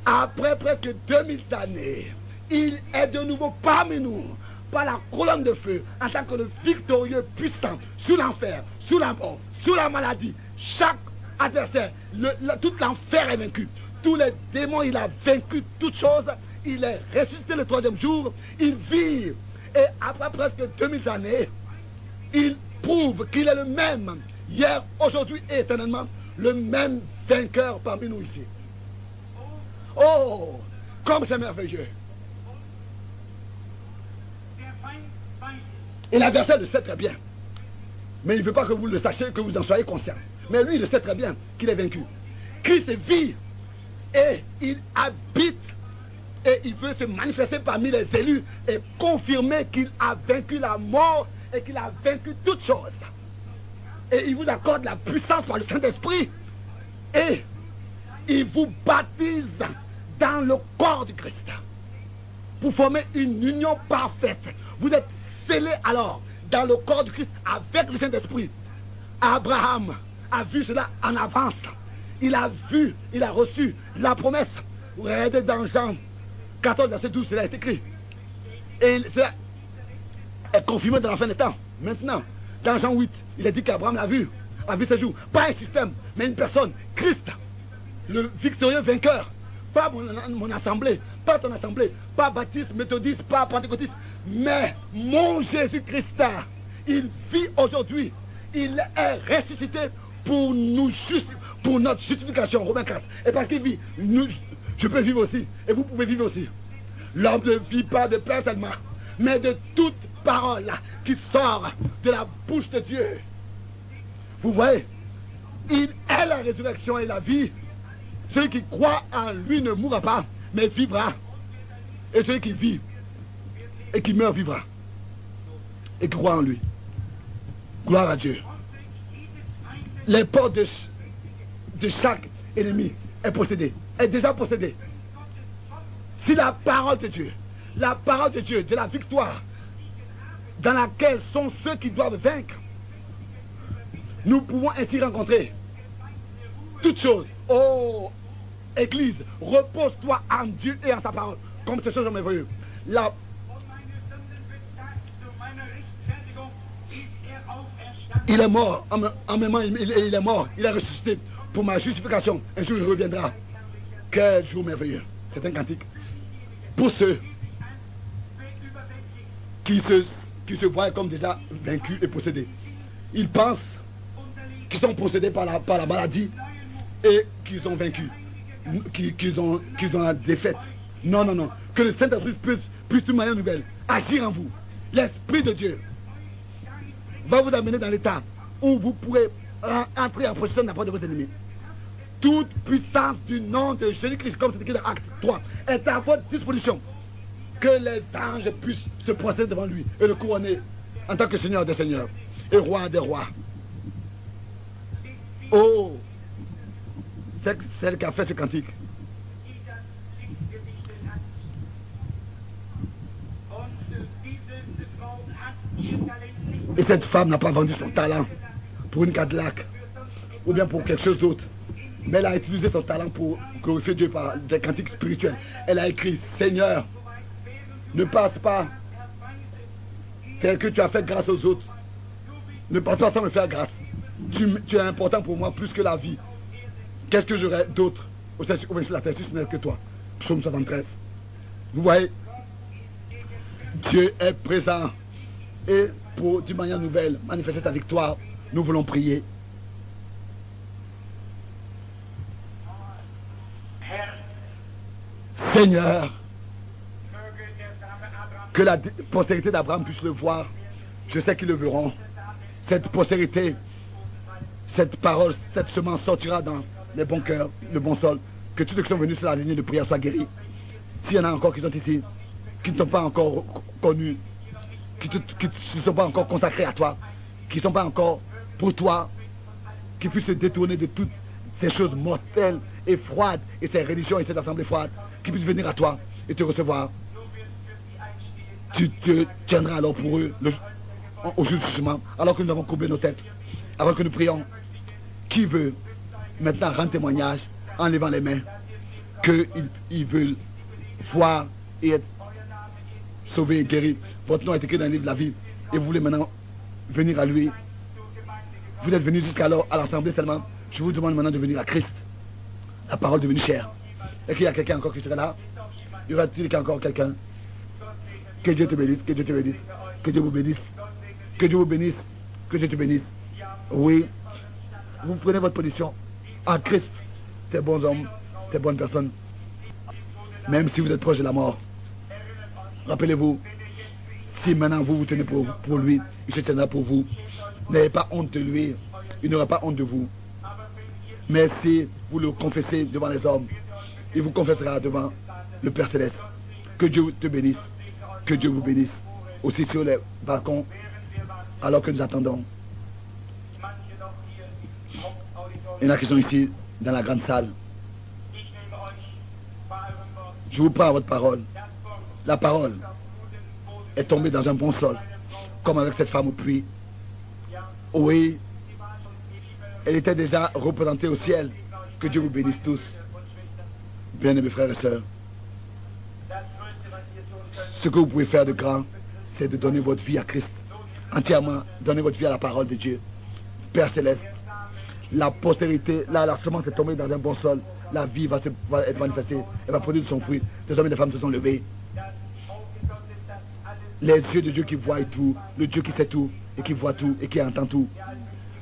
Après presque 2000 années, il est de nouveau parmi nous par la colonne de feu en tant que le victorieux puissant sur l'enfer, sur la mort, sur la maladie. Chaque adversaire, tout l'enfer est vaincu. Tous les démons, il a vaincu toutes choses. Il est ressuscité le troisième jour. Il vit. Et après presque 2000 années, il prouve qu'il est le même, hier, aujourd'hui et éternellement, le même vainqueur parmi nous ici. Oh, comme c'est merveilleux. Et l'adversaire le sait très bien. Mais il ne veut pas que vous le sachiez, que vous en soyez conscient. Mais lui, il le sait très bien qu'il est vaincu. Christ vit et il habite. Et il veut se manifester parmi les élus et confirmer qu'il a vaincu la mort et qu'il a vaincu toutes choses. Et il vous accorde la puissance par le Saint-Esprit. Et il vous baptise dans le corps du Christ. Pour former une union parfaite. Vous êtes scellés alors dans le corps du Christ avec le Saint-Esprit. Abraham a vu cela en avance. Il a vu, il a reçu la promesse. Vous regardez dans Jean 14, verset 12, cela est écrit. Et cela est confirmé dans la fin des temps. Maintenant, dans Jean 8, il est dit qu'Abraham l'a vu, a vu ce jour. Pas un système, mais une personne, Christ, le victorieux vainqueur. Pas mon assemblée, pas ton assemblée, pas baptiste, méthodiste, pas pentecôtiste, mais mon Jésus-Christ. Il vit aujourd'hui. Il est ressuscité pour pour notre justification, Romains 4. Et parce qu'il vit, je peux vivre aussi, et vous pouvez vivre aussi. L'homme ne vit pas de pain seulement, mais de toute parole qui sort de la bouche de Dieu. Vous voyez, il est la résurrection et la vie. Celui qui croit en lui ne mourra pas, mais vivra. Et celui qui vit et qui meurt vivra. Et qui croit en lui. Gloire à Dieu. Les portes de chaque ennemi est possédée. Est déjà possédée. Si la parole de Dieu, de la victoire, dans laquelle sont ceux qui doivent vaincre, nous pouvons ainsi rencontrer toutes choses. Oh, Église, repose-toi en Dieu et en sa parole, comme ces choses sont merveilleuses. Il est mort, en même temps il est mort, il est ressuscité pour ma justification. Un jour il reviendra. Quel jour merveilleux. C'est un cantique. Pour ceux qui se voient comme déjà vaincus et possédés. Ils pensent qu'ils sont possédés par la maladie et qu'ils ont vaincu, qu'ils ont la défaite. Non, non, non. Que le Saint-Esprit puisse d'une manière nouvelle agir en vous. L'Esprit de Dieu va vous amener dans l'état où vous pourrez entrer en possession de la part de vos ennemis. Toute puissance du nom de Jésus-Christ, comme c'est écrit dans Acte 3, est à votre disposition. Que les anges puissent se prosterner devant lui et le couronner en tant que Seigneur des Seigneurs et Roi des Rois. Oh, c'est celle qui a fait ce cantique. Et cette femme n'a pas vendu son talent pour une Cadillac ou bien pour quelque chose d'autre. Mais elle a utilisé son talent pour glorifier Dieu par des cantiques spirituels. Elle a écrit, Seigneur, ne passe pas tel que tu as fait grâce aux autres. Ne passe pas sans me faire grâce. Tu es important pour moi plus que la vie. Qu'est-ce que j'aurais d'autre au sein de la terre si ce n'est que toi? Psaume 73. Vous voyez, Dieu est présent. Et pour, d'une manière nouvelle, manifester sa victoire, nous voulons prier. Seigneur, Que la postérité d'Abraham puisse le voir. Je sais qu'ils le verront. Cette postérité, cette parole, cette semence sortira dans les bons cœurs, le bon sol. Que tous ceux qui sont venus sur la ligne de prière soient guéris. S'il y en a encore qui sont ici, qui ne sont pas encore connus, qui ne sont pas encore consacrés à toi, qui ne sont pas encore pour toi, qui puissent se détourner de toutes ces choses mortelles et froides, et ces religions et ces assemblées froides, qui puissent venir à toi et te recevoir. Tu te tiendras alors pour eux au jugement, alors que nous avons courbé nos têtes, avant que nous prions. Qui veut maintenant rendre témoignage en levant les mains qu'ils veulent voir et être sauvés et guéris? Votre nom est écrit dans le livre de la vie et vous voulez maintenant venir à lui. Vous êtes venus jusqu'alors à l'assemblée seulement. Je vous demande maintenant de venir à Christ. La parole devenue chère. Est-ce qu'il y a quelqu'un encore qui serait là? Y aura-t-il encore quelqu'un? Que Dieu te bénisse, que Dieu te bénisse, que Dieu vous bénisse, que Dieu vous bénisse, que Dieu te bénisse. Oui, vous prenez votre position en Christ, ces bons hommes, ces bonnes personnes, même si vous êtes proche de la mort. Rappelez-vous, si maintenant vous vous tenez pour lui, il se tiendra pour vous. N'ayez pas honte de lui, il n'aura pas honte de vous. Mais si vous le confessez devant les hommes, il vous confessera devant le Père Céleste. Que Dieu te bénisse, que Dieu vous bénisse. Aussi sur les balcons, alors que nous attendons. Il y en a qui sont ici, dans la grande salle. Je vous prends à votre parole. La parole est tombée dans un bon sol, comme avec cette femme au puits. Oui, elle était déjà représentée au ciel. Que Dieu vous bénisse tous. Bien-aimés frères et sœurs, ce que vous pouvez faire de grand, c'est de donner votre vie à Christ. Entièrement, donner votre vie à la parole de Dieu. Père Céleste, la postérité, la semence est tombée dans un bon sol. La vie va être manifestée. Elle va produire de son fruit. Des hommes et des femmes se sont levés. Les yeux de Dieu qui voient tout. Le Dieu qui sait tout et qui voit tout et qui entend tout.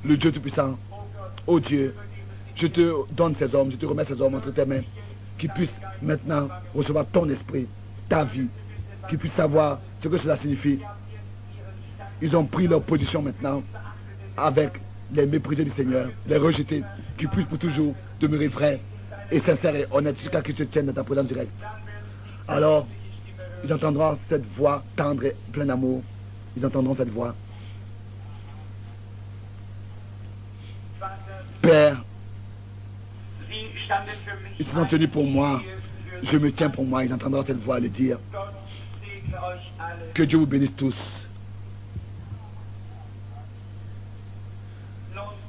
Le Dieu Tout-Puissant. Oh Dieu, je te donne ces hommes, je te remets ces hommes entre tes mains. Qui puissent maintenant recevoir ton esprit, ta vie. Qui puissent savoir ce que cela signifie. Ils ont pris leur position maintenant avec les méprisés du Seigneur, les rejetés, qui puissent pour toujours demeurer vrais et sincères et honnêtes jusqu'à qu'ils se tiennent dans ta présence directe. Alors, ils entendront cette voix tendre et pleine d'amour. Ils entendront cette voix. Père, ils se sont tenus pour moi. Je me tiens pour moi. Ils entendront cette voix le dire. Que Dieu vous bénisse tous.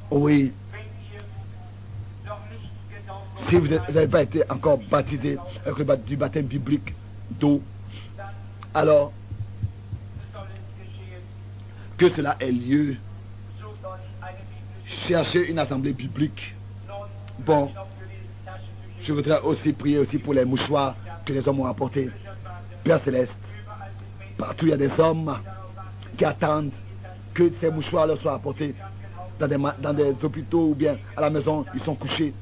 Oui. Si vous n'avez pas été encore baptisé avec du baptême biblique d'eau, alors que cela ait lieu. Cherchez une assemblée biblique. Bon, je voudrais aussi prier aussi pour les mouchoirs que les hommes ont apportés. Père Céleste, partout il y a des hommes qui attendent que ces mouchoirs leur soient apportés dans des hôpitaux ou bien à la maison, ils sont couchés.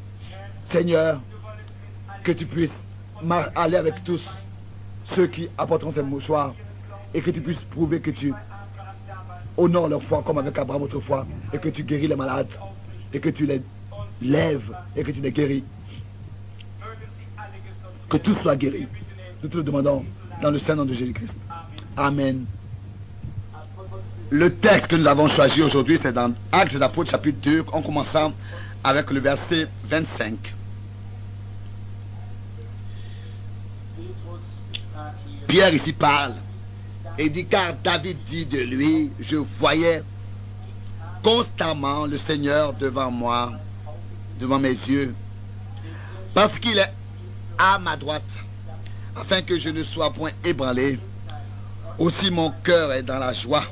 Seigneur, que tu puisses aller avec tous ceux qui apporteront ces mouchoirs et que tu puisses prouver que tu honores leur foi comme avec Abraham autrefois et que tu guéris les malades et que tu les lèves et que tu les guéris. Que tout soit guéri. Nous te le demandons dans le Saint-Nom de Jésus-Christ. Amen. Le texte que nous avons choisi aujourd'hui, c'est dans Actes des Apôtres, chapitre 2, en commençant avec le verset 25. Pierre ici parle et dit, car David dit de lui, je voyais constamment le Seigneur devant moi, devant mes yeux, parce qu'il est à ma droite, afin que je ne sois point ébranlé. Aussi mon cœur est dans la joie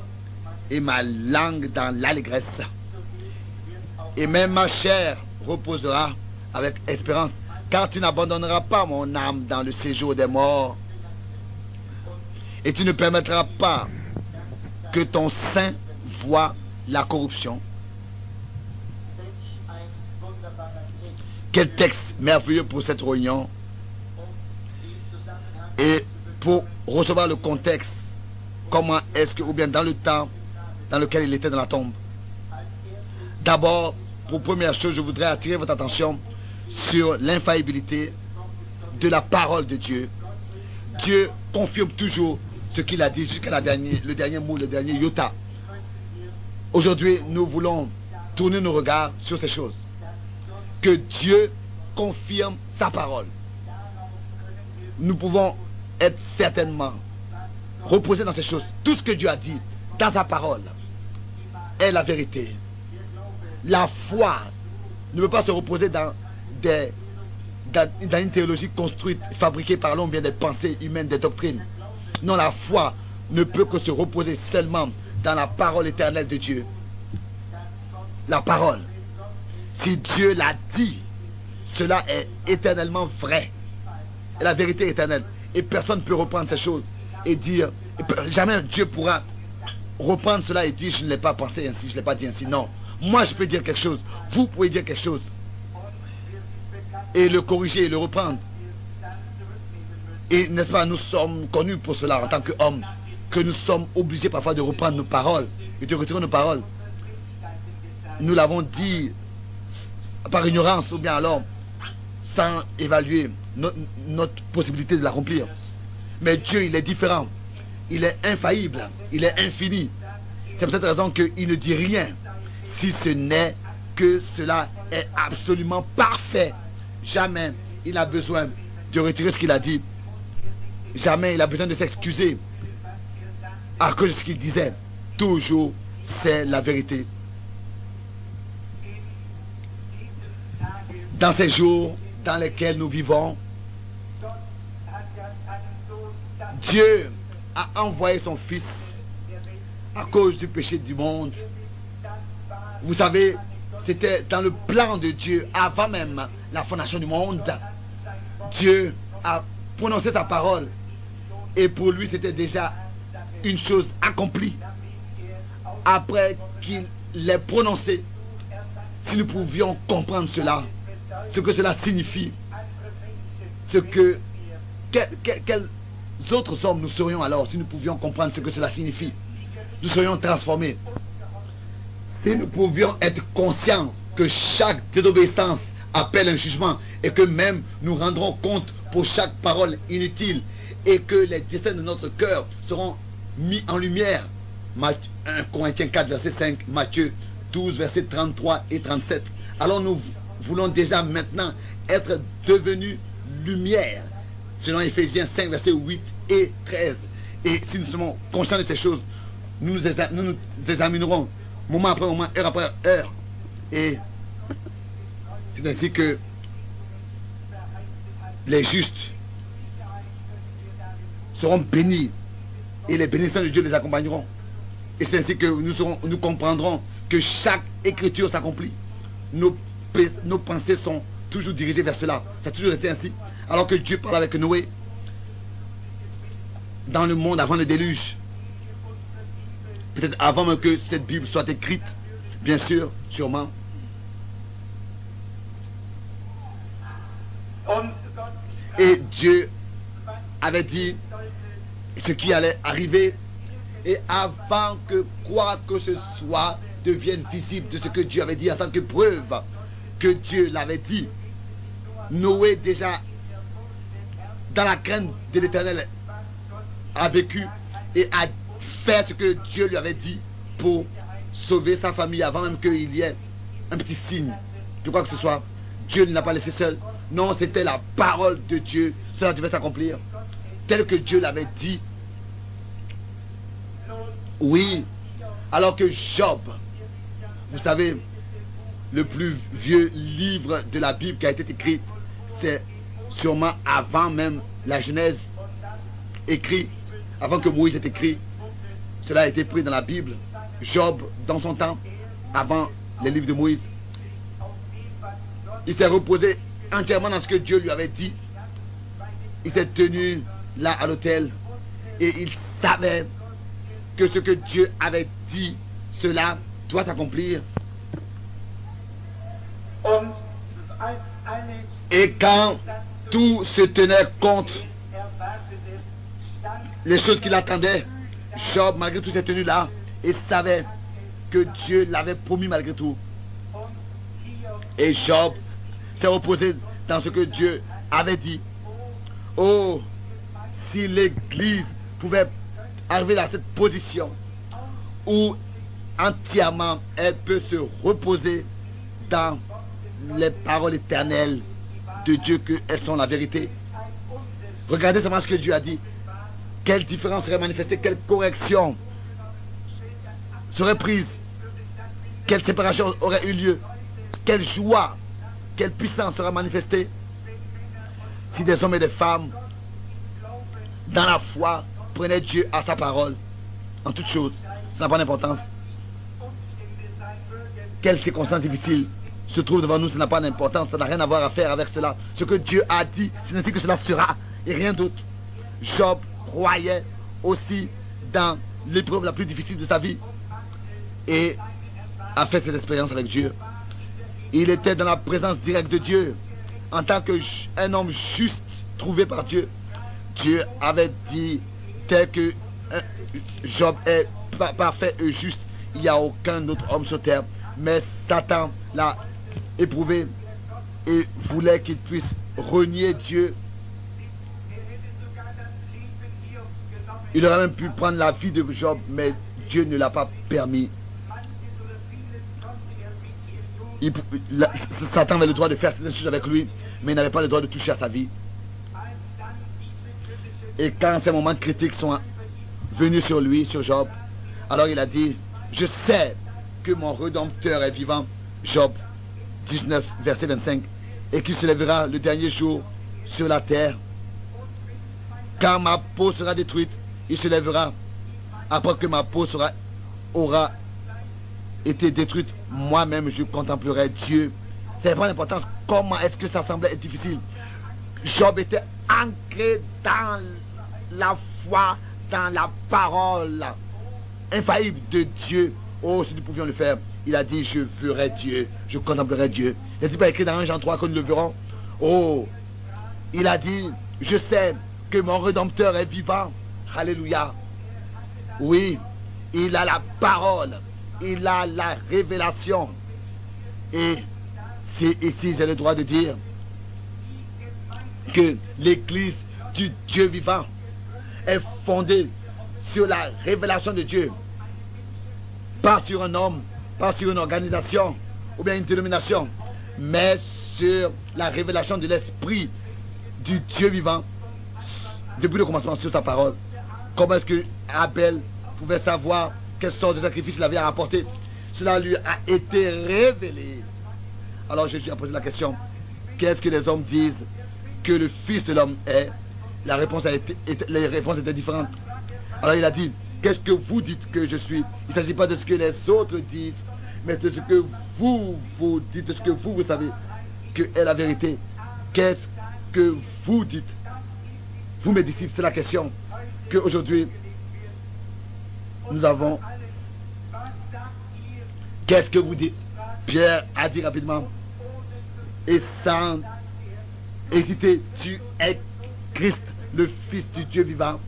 et ma langue dans l'allégresse. Et même ma chair reposera avec espérance, car tu n'abandonneras pas mon âme dans le séjour des morts. Et tu ne permettras pas que ton sein voie la corruption. Quel texte merveilleux pour cette réunion. Et pour recevoir le contexte, comment est-ce que, ou bien dans le temps dans lequel il était dans la tombe. D'abord, pour première chose, je voudrais attirer votre attention sur l'infaillibilité de la parole de Dieu. Dieu confirme toujours ce qu'il a dit jusqu'à le dernier mot, le dernier iota. Aujourd'hui, nous voulons tourner nos regards sur ces choses. Que Dieu confirme sa parole. Nous pouvons être certainement reposés dans ces choses. Tout ce que Dieu a dit dans sa parole est la vérité. La foi ne peut pas se reposer dans une théologie construite, fabriquée par l'homme, bien des pensées humaines, des doctrines. Non, la foi ne peut que se reposer seulement dans la parole éternelle de Dieu. La parole. Si Dieu l'a dit, cela est éternellement vrai. Et la vérité est éternelle. Et personne ne peut reprendre ces choses et dire, jamais Dieu pourra reprendre cela et dire, je ne l'ai pas pensé ainsi, je ne l'ai pas dit ainsi. Non. Moi, je peux dire quelque chose. Vous pouvez dire quelque chose. Et le corriger et le reprendre. Et n'est-ce pas, nous sommes connus pour cela en tant qu'hommes, que nous sommes obligés parfois de reprendre nos paroles et de retirer nos paroles. Nous l'avons dit par ignorance ou bien alors sans évaluer notre possibilité de l'accomplir. Mais Dieu, il est différent. Il est infaillible. Il est infini. C'est pour cette raison qu'il ne dit rien si ce n'est que cela est absolument parfait. Jamais il n'a besoin de retirer ce qu'il a dit. Jamais il a besoin de s'excuser à cause de ce qu'il disait. Toujours, c'est la vérité. Dans ces jours dans lesquels nous vivons, Dieu a envoyé son Fils à cause du péché du monde. Vous savez, c'était dans le plan de Dieu, avant même la fondation du monde. Dieu a prononcé sa parole. Et pour lui, c'était déjà une chose accomplie. Après qu'il l'ait prononcé, si nous pouvions comprendre cela, ce que cela signifie, quels autres hommes nous serions alors si nous pouvions comprendre ce que cela signifie. Nous serions transformés. Si nous pouvions être conscients que chaque désobéissance appelle un jugement et que même nous rendrons compte pour chaque parole inutile et que les desseins de notre cœur seront mis en lumière. 1 Corinthiens 4, verset 5, Matthieu 12, verset 33 et 37. Alors nous voulons déjà maintenant être devenus lumière, selon Éphésiens 5, verset 8 et 13. Et si nous sommes conscients de ces choses, nous nous examinerons moment après moment, heure après heure. Et c'est ainsi que les justes seront bénis et les bénédictions de Dieu les accompagneront. Et c'est ainsi que nous comprendrons que chaque écriture s'accomplit. Nos pensées sont toujours dirigées vers cela. Ça a toujours été ainsi. Alors que Dieu parle avec Noé dans le monde avant le déluge. Peut-être avant même que cette Bible soit écrite. Bien sûr, sûrement. Et Dieu avait dit ce qui allait arriver. Et avant que quoi que ce soit devienne visible de ce que Dieu avait dit en tant que preuve que Dieu l'avait dit, Noé déjà dans la crainte de l'Éternel a vécu et a fait ce que Dieu lui avait dit pour sauver sa famille avant même qu'il y ait un petit signe de quoi que ce soit. Dieu ne l'a pas laissé seul. Non, c'était la parole de Dieu. Cela devait s'accomplir tel que Dieu l'avait dit. Oui, alors que Job, vous savez, le plus vieux livre de la Bible qui a été écrit, c'est sûrement avant même la Genèse écrit, avant que Moïse ait écrit. Cela a été pris dans la Bible. Job, dans son temps, avant les livres de Moïse, il s'est reposé entièrement dans ce que Dieu lui avait dit. Il s'est tenu là à l'autel et il savait que ce que Dieu avait dit, cela doit s'accomplir. Et quand tout se tenait compte, les choses qu'il attendait, Job, malgré tout, s'est tenu là et savait que Dieu l'avait promis malgré tout. Et Job s'est reposé dans ce que Dieu avait dit. Oh, si l'Église pouvait arriver à cette position où entièrement elle peut se reposer dans les paroles éternelles de Dieu, qu'elles sont la vérité. Regardez seulement ce que Dieu a dit. Quelle différence serait manifestée, quelle correction serait prise, quelle séparation aurait eu lieu, quelle joie, quelle puissance sera manifestée si des hommes et des femmes, dans la foi, prenaient Dieu à sa parole, en toutes choses. Ça n'a pas d'importance. Quelles circonstances difficiles se trouvent devant nous, ça n'a pas d'importance, ça n'a rien à faire avec cela. Ce que Dieu a dit, c'est ainsi que cela sera, et rien d'autre. Job croyait aussi dans l'épreuve la plus difficile de sa vie et a fait cette expérience avec Dieu. Il était dans la présence directe de Dieu en tant qu'un homme juste trouvé par Dieu. Dieu avait dit tel que Job est parfait et juste, il n'y a aucun autre homme sur terre. Mais Satan l'a éprouvé et voulait qu'il puisse renier Dieu. Il aurait même pu prendre la vie de Job, mais Dieu ne l'a pas permis. Satan avait le droit de faire certaines choses avec lui, mais il n'avait pas le droit de toucher à sa vie. Et quand ces moments critiques sont venus sur lui, sur Job, alors il a dit, je sais que mon Rédempteur est vivant, Job 19, verset 25, et qu'il se lèvera le dernier jour sur la terre. Quand ma peau sera détruite, il se lèvera. Après que ma peau aura été détruite, moi-même je contemplerai Dieu. C'est pas l'importance. Comment est-ce que ça semblait être difficile? Job était ancré dans la foi, dans la parole infaillible de Dieu. Oh, si nous pouvions le faire, il a dit, je verrai Dieu, je contemplerai Dieu. N'est-il pas écrit dans 1 Jean 3 que nous le verrons? Oh, il a dit, je sais que mon Rédempteur est vivant. Alléluia. Oui, il a la parole, il a la révélation. Et c'est ici, j'ai le droit de dire que l'Église du Dieu vivant est fondée sur la révélation de Dieu. Pas sur un homme, pas sur une organisation ou bien une dénomination, mais sur la révélation de l'Esprit du Dieu vivant depuis le commencement sur sa parole. Comment est-ce que Abel pouvait savoir quelle sorte de sacrifice il avait à apporter? Cela lui a été révélé. Alors Jésus a posé la question, qu'est-ce que les hommes disent que le Fils de l'homme est? Les réponses étaient différentes. Alors il a dit, qu'est-ce que vous dites que je suis? Il ne s'agit pas de ce que les autres disent, mais de ce que vous dites, de ce que vous savez que est la vérité. Qu'est-ce que vous dites? Vous, mes disciples, c'est la question qu'aujourd'hui nous avons. Qu'est-ce que vous dites? Pierre a dit rapidement et sans hésiter, tu es Christ, le Fils du Dieu vivant.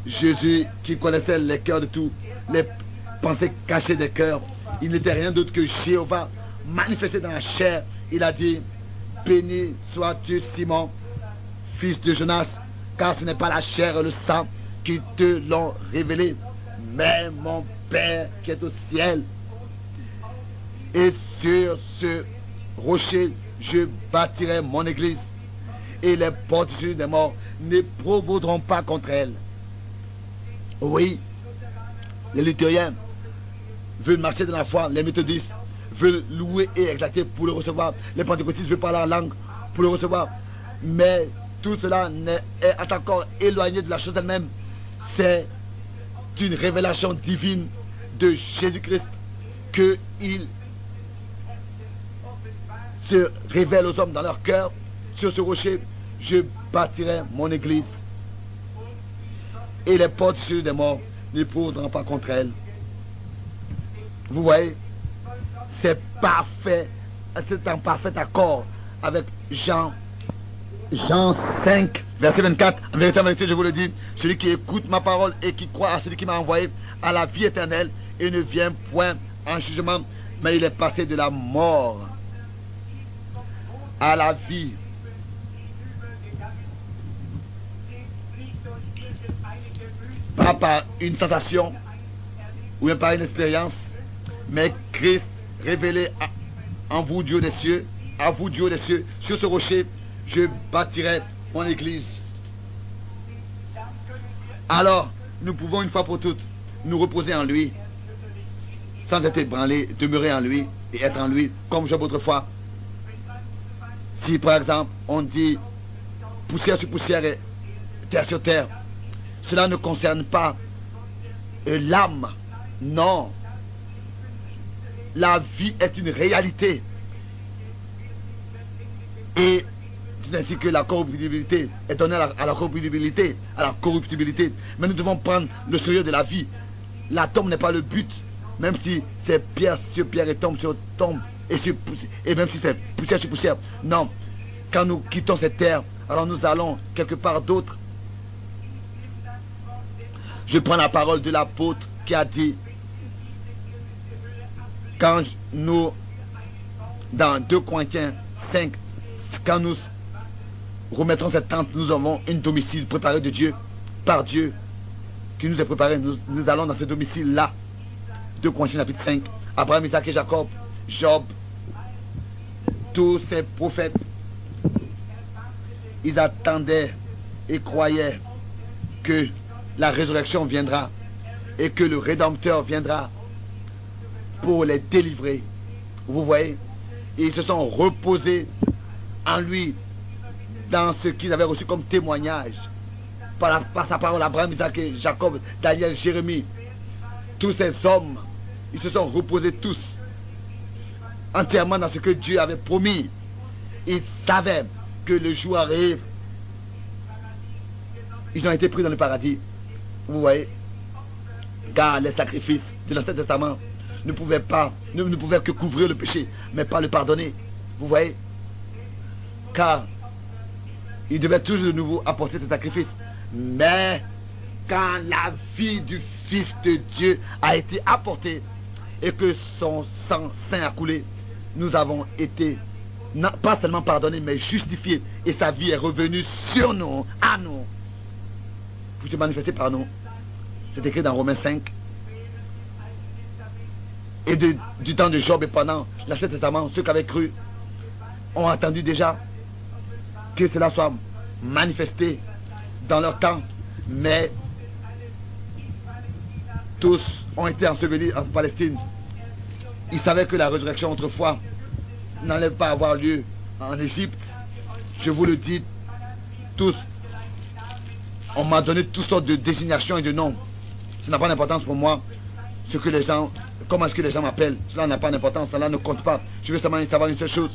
Jésus, qui connaissait les cœurs de tous, les pensées cachées des cœurs, il n'était rien d'autre que Jéhovah manifesté dans la chair. Il a dit, béni sois-tu Simon, fils de Jonas, car ce n'est pas la chair et le sang qui te l'ont révélé, mais mon Père qui est au ciel. Et sur ce rocher, je bâtirai mon église, et les portes des morts ne provoqueront pas contre elle. Oui, les luthériens veulent marcher dans la foi, les méthodistes veulent louer et exalter pour le recevoir, les pentecôtistes veulent parler en langue pour le recevoir, mais tout cela est encore éloigné de la chose elle-même. C'est une révélation divine de Jésus-Christ qu'il se révèle aux hommes dans leur cœur. Sur ce rocher, je bâtirai mon église, et les portes des morts ne pourront pas contre elle. Vous voyez, c'est parfait, c'est en parfait accord avec Jean 5, Verset 24, en vérité, je vous le dis, celui qui écoute ma parole et qui croit à celui qui m'a envoyé à la vie éternelle et ne vient point en jugement, mais il est passé de la mort à la vie. Pas par une sensation ou même par une expérience, mais Christ révélé en vous, Dieu des cieux, à vous, Dieu des cieux, sur ce rocher, je bâtirai mon église. Alors, nous pouvons une fois pour toutes nous reposer en lui, sans être ébranlés, demeurer en lui et être en lui, comme Job autrefois. Si par exemple, on dit poussière sur poussière et terre sur terre, cela ne concerne pas l'âme, non. La vie est une réalité. Et c'est ainsi que la corruptibilité est donnée à la corruptibilité, Mais nous devons prendre le sérieux de la vie. L'atome n'est pas le but, même si c'est pierre sur pierre et tombe sur tombe, et même si c'est poussière sur poussière. Non, quand nous quittons cette terre, alors nous allons quelque part d'autre. Je prends la parole de l'apôtre qui a dit, quand nous, dans 2 Corinthiens 5, quand nous remettrons cette tente, nous avons un domicile préparé de Dieu, par Dieu, qui nous est préparé. Nous allons dans ce domicile-là. 2 Corinthiens chapitre 5. Abraham, Isaac et Jacob, Job, tous ces prophètes, ils attendaient et croyaient que la résurrection viendra et que le Rédempteur viendra pour les délivrer. Vous voyez, ils se sont reposés en lui dans ce qu'ils avaient reçu comme témoignage par sa parole. Abraham, Isaac et Jacob, Daniel, Jérémie, tous ces hommes, ils se sont reposés tous entièrement dans ce que Dieu avait promis. Ils savaient que le jour arrive. Ils ont été pris dans le paradis. Vous voyez, car les sacrifices de l'Ancien Testament ne pouvaient que couvrir le péché, mais pas le pardonner. Vous voyez, car ils devaient toujours de nouveau apporter ces sacrifices. Mais quand la vie du Fils de Dieu a été apportée et que son sang saint a coulé, nous avons été pas seulement pardonnés, mais justifiés. Et sa vie est revenue sur nous, à nous, pour se manifester par nous. C'est écrit dans Romains 5. Et du temps de Job et pendant l'Ancien Testament, ceux qui avaient cru ont attendu déjà que cela soit manifesté dans leur temps. Mais tous ont été ensevelis en Palestine. Ils savaient que la résurrection autrefois n'allait pas avoir lieu en Égypte. Je vous le dis, tous, on m'a donné toutes sortes de désignations et de noms. Ça n'a pas d'importance pour moi. Ce que les gens, comment est-ce que les gens m'appellent, cela n'a pas d'importance, cela ne compte pas. Je veux seulement savoir une seule chose,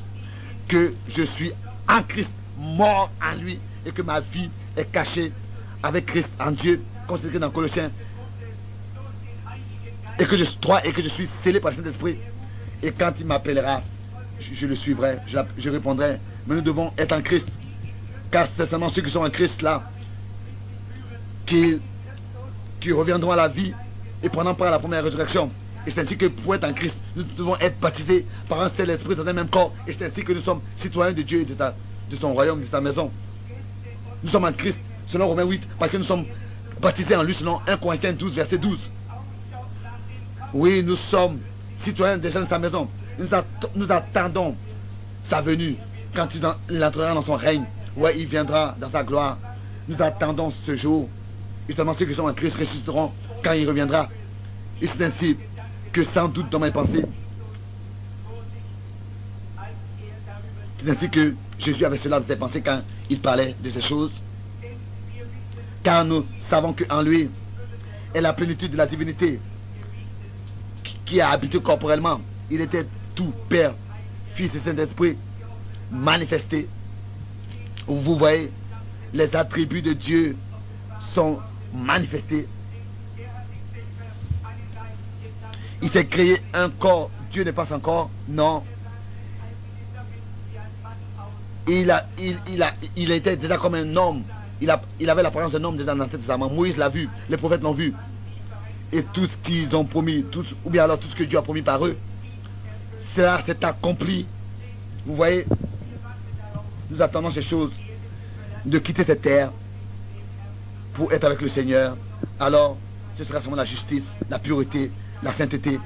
que je suis en Christ, mort en lui, et que ma vie est cachée avec Christ en Dieu, comme c'est écrit dans Colossiens, et que je suis scellé par le Saint-Esprit. Et quand il m'appellera, je le suivrai, je répondrai. Mais nous devons être en Christ, car c'est seulement ceux qui sont en Christ là qui reviendront à la vie et prendront part à la première résurrection. Et c'est ainsi que pour être en Christ, nous devons être baptisés par un seul esprit dans un même corps. Et c'est ainsi que nous sommes citoyens de Dieu et de son royaume, de sa maison. Nous sommes en Christ, selon Romains 8, parce que nous sommes baptisés en lui, selon 1 Corinthiens 12, verset 12. Oui, nous sommes citoyens déjà de sa maison. Nous attendons sa venue quand il entrera dans son règne. Ouais, il viendra dans sa gloire. Nous attendons ce jour. Et seulement ceux qui sont en Christ ressusciteront quand il reviendra. Et c'est ainsi que sans doute dans mes pensées, c'est ainsi que Jésus avait cela dans ses pensées quand il parlait de ces choses. Car nous savons qu'en lui est la plénitude de la divinité qui a habité corporellement. Il était tout, Père, Fils et Saint-Esprit, manifesté. Vous voyez, les attributs de Dieu sont manifestés. Il s'est créé un corps. Dieu n'est pas son corps, non. Il était déjà comme un homme il avait l'apparence d'un homme des Ancien Testament. Moïse l'a vu, les prophètes l'ont vu. Et tout ce qu'ils ont promis, ou bien alors tout ce que Dieu a promis par eux, cela s'est accompli. Vous voyez, nous attendons ces choses, de quitter cette terre pour être avec le Seigneur. Alors, ce sera seulement la justice, la pureté, la sainteté.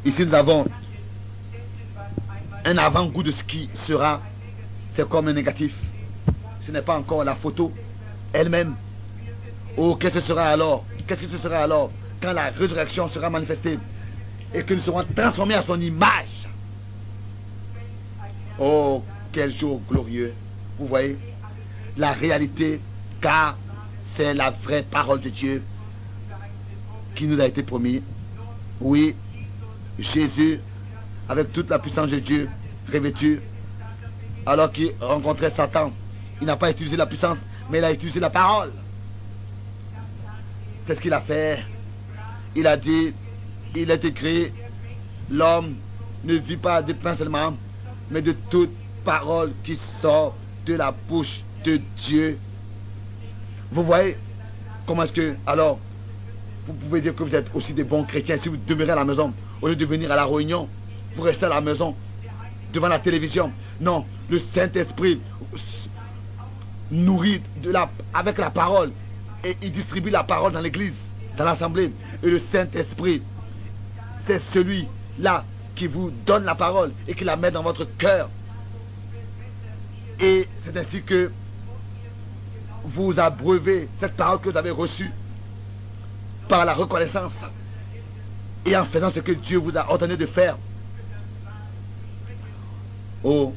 Ici, nous avons un avant-goût de ce qui sera. C'est comme un négatif. Ce n'est pas encore la photo elle-même. Oh, qu'est-ce que ce sera alors? Qu'est-ce que ce sera alors quand la résurrection sera manifestée et que nous serons transformés à son image? Oh, quel jour glorieux. Vous voyez la réalité, car c'est la vraie parole de Dieu qui nous a été promis. Oui, Jésus, avec toute la puissance de Dieu, revêtu, alors qu'il rencontrait Satan, il n'a pas utilisé la puissance, mais il a utilisé la parole. C'est ce qu'il a fait. Il a dit, il est écrit, l'homme ne vit pas de pain seulement, mais de toute parole qui sort de la bouche de Dieu. Vous voyez comment est-ce que, alors, vous pouvez dire que vous êtes aussi des bons chrétiens si vous demeurez à la maison, au lieu de venir à la réunion, vous restez à la maison, devant la télévision. Non, le Saint-Esprit nourrit avec la parole, et il distribue la parole dans l'église, dans l'assemblée. Et le Saint-Esprit, c'est celui-là qui vous donne la parole et qui la met dans votre cœur. Et c'est ainsi que vous abreuvez cette parole que vous avez reçue par la reconnaissance et en faisant ce que Dieu vous a ordonné de faire. Oh,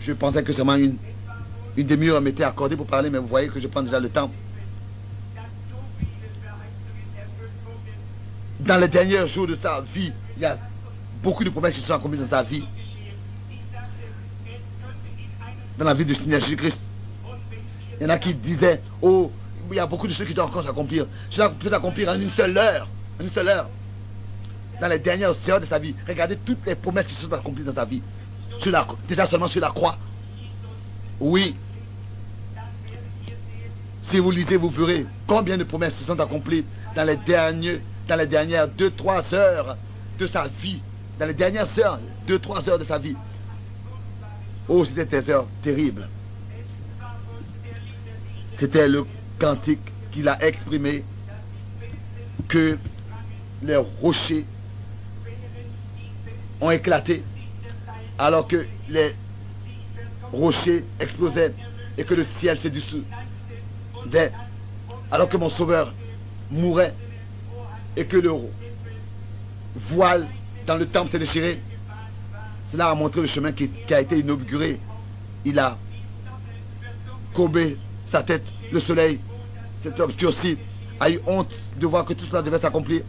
je pensais que seulement une demi-heure m'était accordée pour parler, mais vous voyez que je prends déjà le temps. Dans les derniers jours de sa vie, il y a beaucoup de promesses qui se sont accomplies dans sa vie. Dans la vie du Seigneur Jésus-Christ. Il y en a qui disaient, oh, il y a beaucoup de choses qui doivent encore s'accomplir. Cela peut s'accomplir en une seule heure. En une seule heure. Dans les dernières heures de sa vie. Regardez toutes les promesses qui se sont accomplies dans sa vie. Déjà seulement sur la croix. Oui. Si vous lisez, vous verrez combien de promesses se sont accomplies dans les dernières 2-3 heures de sa vie. Dans les dernières heures, 2-3 heures de sa vie. Oh, c'était des heures terribles. C'était le cantique qu'il a exprimé que les rochers ont éclaté alors que les rochers explosaient et que le ciel se dissoudait alors que mon sauveur mourait et que le voile dans le temple s'est déchiré. Cela a montré le chemin qui a été inauguré. Il a courbé sa tête, le soleil s'est obscurci, a eu honte de voir que tout cela devait s'accomplir.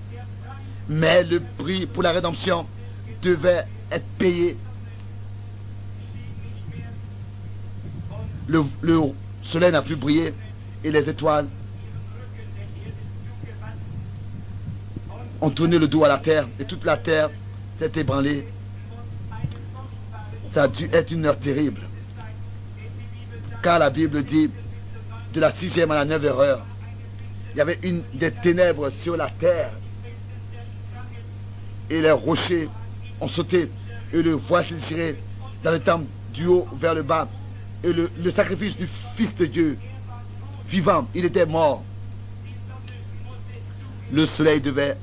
Mais le prix pour la rédemption devait être payé. Le soleil n'a plus brillé et les étoiles ont tourné le dos à la terre et toute la terre s'est ébranlée. Ça a dû être une heure terrible. Car la Bible dit, de la 6e à la 9e heure, il y avait des ténèbres sur la terre. Et les rochers ont sauté. Et le voile s'est déchiré dans le temple du haut vers le bas. Et le sacrifice du Fils de Dieu, vivant, il était mort. Le soleil devait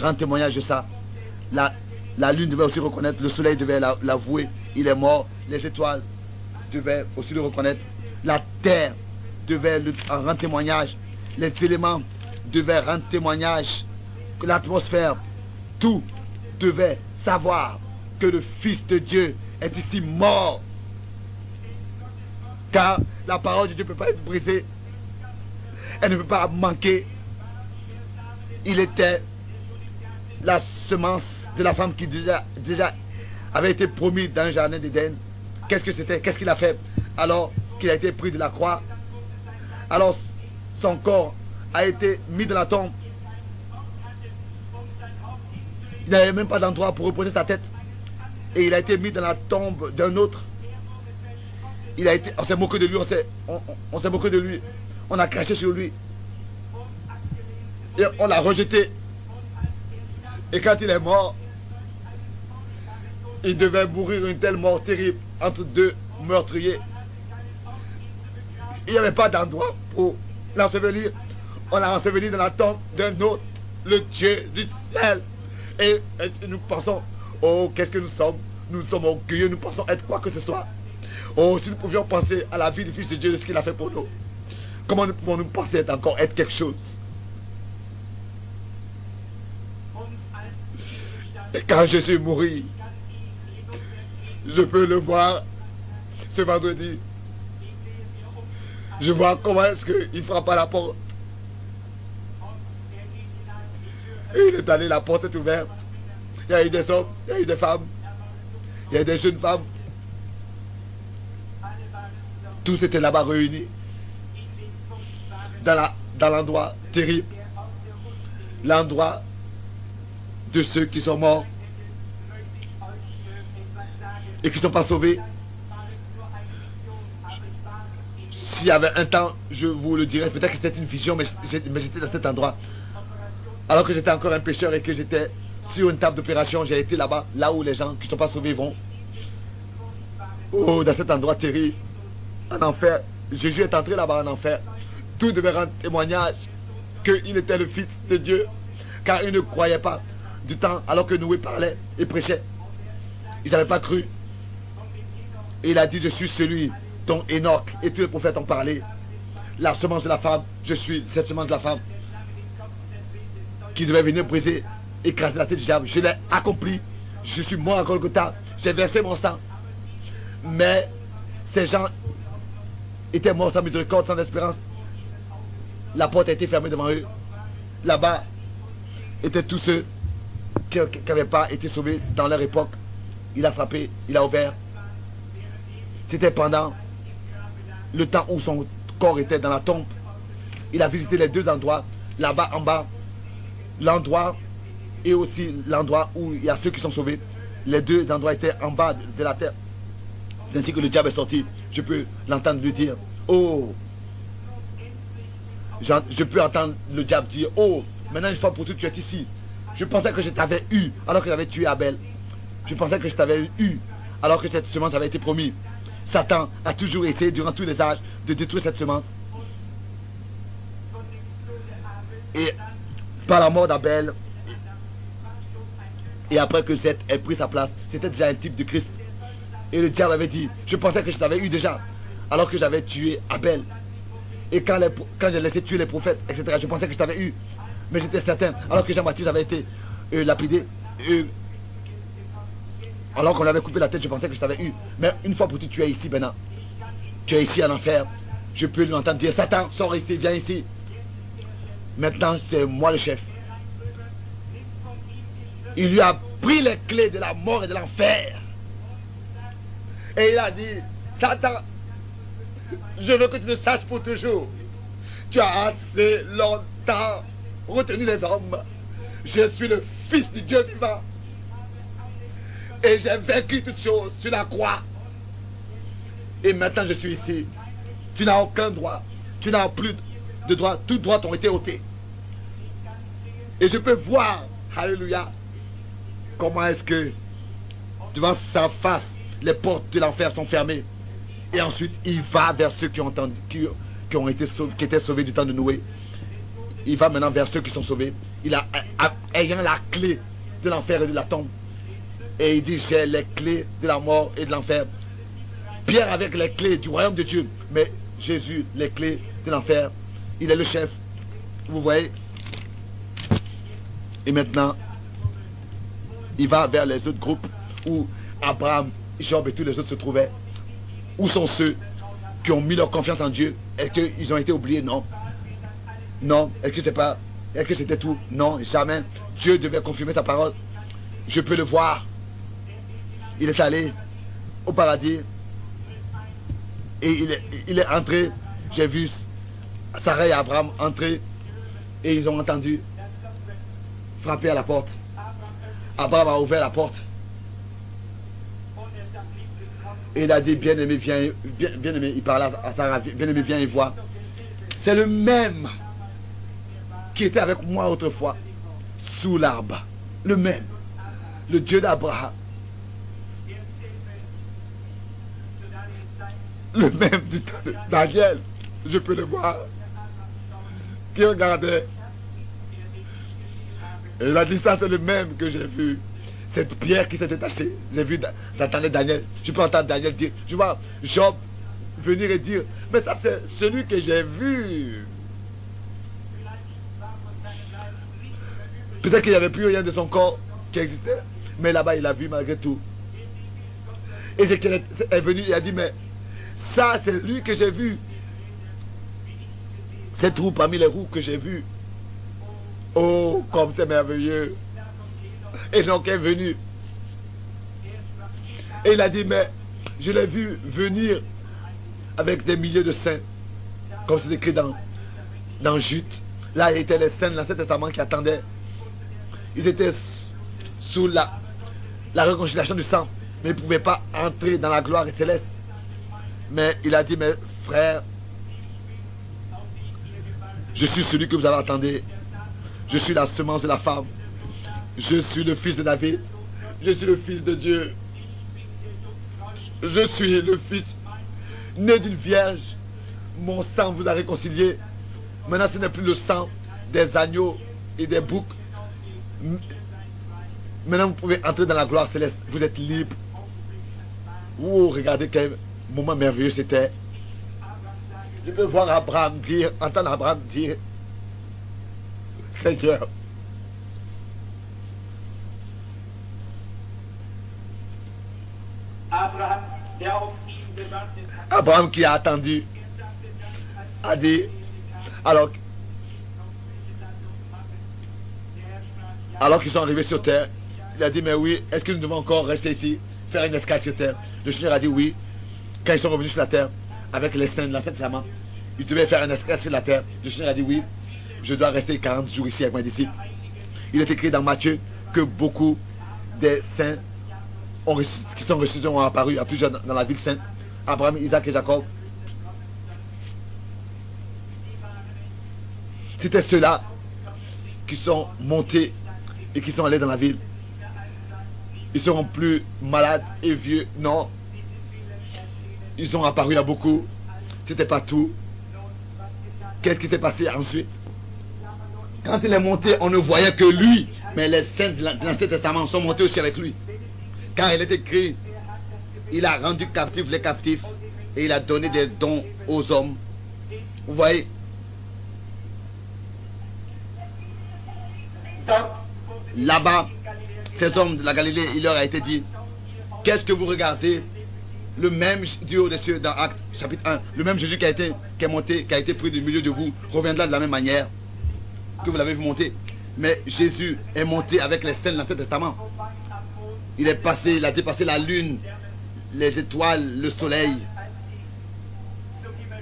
rendre témoignage de ça. La lune devait aussi reconnaître, le soleil devait l'avouer, il est mort. Les étoiles devaient aussi le reconnaître. La terre devait en rendre témoignage. Les éléments devaient rendre témoignage. L'atmosphère, tout devait savoir que le Fils de Dieu est ici mort. Car la parole de Dieu ne peut pas être brisée. Elle ne peut pas manquer. Il était la semence de la femme qui déjà avait été promise dans le jardin d'Éden. Qu'est-ce que c'était? Qu'est-ce qu'il a fait? Alors qu'il a été pris de la croix. Alors son corps a été mis dans la tombe. Il n'avait même pas d'endroit pour reposer sa tête. Et il a été mis dans la tombe d'un autre. On s'est moqué de lui, on s'est moqué de lui. On a craché sur lui. Et on l'a rejeté. Et quand il est mort, il devait mourir une telle mort terrible entre deux meurtriers. Il n'y avait pas d'endroit pour l'ensevelir. On l'a enseveli dans la tombe d'un autre, le Dieu du ciel. Et nous pensons, oh, qu'est-ce que nous sommes? Nous sommes orgueilleux, nous pensons être quoi que ce soit. Oh, si nous pouvions penser à la vie du Fils de Dieu, de ce qu'il a fait pour nous, comment nous pouvons nous penser encore être quelque chose? Et quand Jésus mourit, je peux le voir ce vendredi. Je vois comment est-ce qu'il frappe à la porte. Et il est allé, la porte est ouverte. Il y a eu des hommes, il y a eu des femmes, il y a eu des jeunes femmes. Tous étaient là-bas réunis. Dans l'endroit terrible. L'endroit de ceux qui sont morts et qui ne sont pas sauvés. S'il y avait un temps, je vous le dirais, peut-être que c'était une vision, mais j'étais dans cet endroit. Alors que j'étais encore un pécheur et que j'étais sur une table d'opération, j'ai été là-bas, là où les gens qui ne sont pas sauvés vont. Oh, dans cet endroit terrible, en enfer. Jésus est entré là-bas en enfer. Tout devait rendre témoignage qu'il était le Fils de Dieu, car ils ne croyaient pas du temps, alors que Noé parlait et prêchait. Ils n'avaient pas cru. Et il a dit, je suis celui dont Enoch et tous les prophètes ont parlé. La semence de la femme, je suis cette semence de la femme qui devait venir briser, écraser la tête du diable. Je l'ai accompli. Je suis mort à Golgotha. J'ai versé mon sang. Mais ces gens étaient morts sans miséricorde, sans espérance. La porte a été fermée devant eux. Là-bas étaient tous ceux qui n'avaient pas été sauvés dans leur époque. Il a frappé, il a ouvert. C'était pendant le temps où son corps était dans la tombe. Il a visité les deux endroits, là-bas en bas, l'endroit et aussi l'endroit où il y a ceux qui sont sauvés. Les deux endroits étaient en bas de la terre. Ainsi que le diable est sorti, je peux l'entendre lui dire, oh, je peux entendre le diable dire, oh, maintenant une fois pour toutes tu es ici. Je pensais que je t'avais eu alors que j'avais tué Abel. Je pensais que je t'avais eu alors que cette semence avait été promise. Satan a toujours essayé durant tous les âges de détruire cette semence. Et par la mort d'Abel, et après que Seth ait pris sa place, c'était déjà un type de Christ. Et le diable avait dit, je pensais que je t'avais eu déjà, alors que j'avais tué Abel. Et quand j'ai laissé tuer les prophètes, etc., je pensais que je t'avais eu. Mais j'étais certain, alors que Jean-Baptiste avait été lapidé, alors qu'on avait coupé la tête, je pensais que je t'avais eu. Mais une fois pour toutes, tu es ici maintenant. Tu es ici en enfer. Je peux lui entendre dire, Satan, sors ici, viens ici. Maintenant, c'est moi le chef. Il lui a pris les clés de la mort et de l'enfer. Et il a dit, Satan, je veux que tu le saches pour toujours. Tu as assez longtemps retenu les hommes. Je suis le Fils du Dieu vivant. Et j'ai vaincu toutes choses sur la croix. Et maintenant je suis ici. Tu n'as aucun droit. Tu n'as plus de droit. Tous les droits t'ont été ôtés. Et je peux voir, alléluia, comment est-ce que devant sa face, les portes de l'enfer sont fermées. Et ensuite, il va vers ceux qui ont entendu, qui étaient sauvés du temps de Noé. Il va maintenant vers ceux qui sont sauvés. Ayant la clé de l'enfer et de la tombe. Et il dit, j'ai les clés de la mort et de l'enfer. Pierre avec les clés du royaume de Dieu. Mais Jésus, les clés de l'enfer. Il est le chef. Vous voyez? Et maintenant, il va vers les autres groupes où Abraham, Job et tous les autres se trouvaient. Où sont ceux qui ont mis leur confiance en Dieu? Est-ce qu'ils ont été oubliés? Non. Non. Est-ce que c'était tout? Non, jamais. Dieu devait confirmer sa parole. Je peux le voir. Il est allé au paradis. Et il est entré. J'ai vu Sarah et Abraham entrer. Et ils ont entendu frapper à la porte. Abraham a ouvert la porte. Et il a dit, bien-aimé, viens, bien-aimé, il parla à Sarah, bien-aimé, viens et vois. C'est le même qui était avec moi autrefois, sous l'arbre. Le même. Le Dieu d'Abraham. Le même du temps de Daniel. Je peux le voir. Qui regardait. Et il a dit, ça c'est le même que j'ai vu. Cette pierre qui s'est détachée. J'ai vu, j'entendais Daniel. Je peux entendre Daniel dire, je vois Job venir et dire, mais ça c'est celui que j'ai vu. Peut-être qu'il n'y avait plus rien de son corps qui existait, mais là-bas il a vu malgré tout. Et Ézéchiel est venu et a dit, mais ça c'est lui que j'ai vu. Cette roue parmi les roues que j'ai vues. Oh, comme c'est merveilleux. Et donc est venu. Et il a dit, mais je l'ai vu venir avec des milliers de saints. Comme c'est écrit dans Jude. Là, étaient les saints de l'Ancien Testament qui attendaient. Ils étaient sous la réconciliation du sang. Mais ils ne pouvaient pas entrer dans la gloire céleste. Mais il a dit, mes frères, je suis celui que vous avez attendu. Je suis la semence de la femme. Je suis le fils de David. Je suis le fils de Dieu. Je suis le fils né d'une vierge. Mon sang vous a réconcilié. Maintenant, ce n'est plus le sang des agneaux et des boucs. Maintenant, vous pouvez entrer dans la gloire céleste. Vous êtes libre. Oh, regardez quel moment merveilleux c'était. Je peux voir Abraham dire, entendre Abraham dire, Seigneur, Abraham qui a attendu, a dit, alors qu'ils sont arrivés sur terre, il a dit, mais oui, est-ce que nous devons encore rester ici, faire une escale sur terre? Le Seigneur a dit oui. Quand ils sont revenus sur la terre, avec les saints de l'Ancien Testament, ils devaient faire une escale sur la terre. Le Seigneur a dit oui, je dois rester 40 jours ici avec mes disciples. Il est écrit dans Matthieu que beaucoup des saints qui sont ressuscités ont apparu à plusieurs dans la ville sainte. Abraham, Isaac et Jacob. C'était ceux-là qui sont montés et qui sont allés dans la ville. Ils seront plus malades et vieux. Non. Ils ont apparu à beaucoup. C'était pas tout. Qu'est-ce qui s'est passé ensuite? Quand il est monté, on ne voyait que lui. Mais les saints de l'Ancien Testament sont montés aussi avec lui. Quand il est écrit, il a rendu captifs les captifs et il a donné des dons aux hommes. Vous voyez? Là-bas, ces hommes de la Galilée, il leur a été dit, qu'est-ce que vous regardez? Le même du haut des cieux dans Actes chapitre 1, le même Jésus qui est monté, qui a été pris du milieu de vous, reviendra de la même manière que vous l'avez vu monter. Mais Jésus est monté avec les saints de l'Ancien Testament. Il a dépassé la lune, les étoiles, le soleil.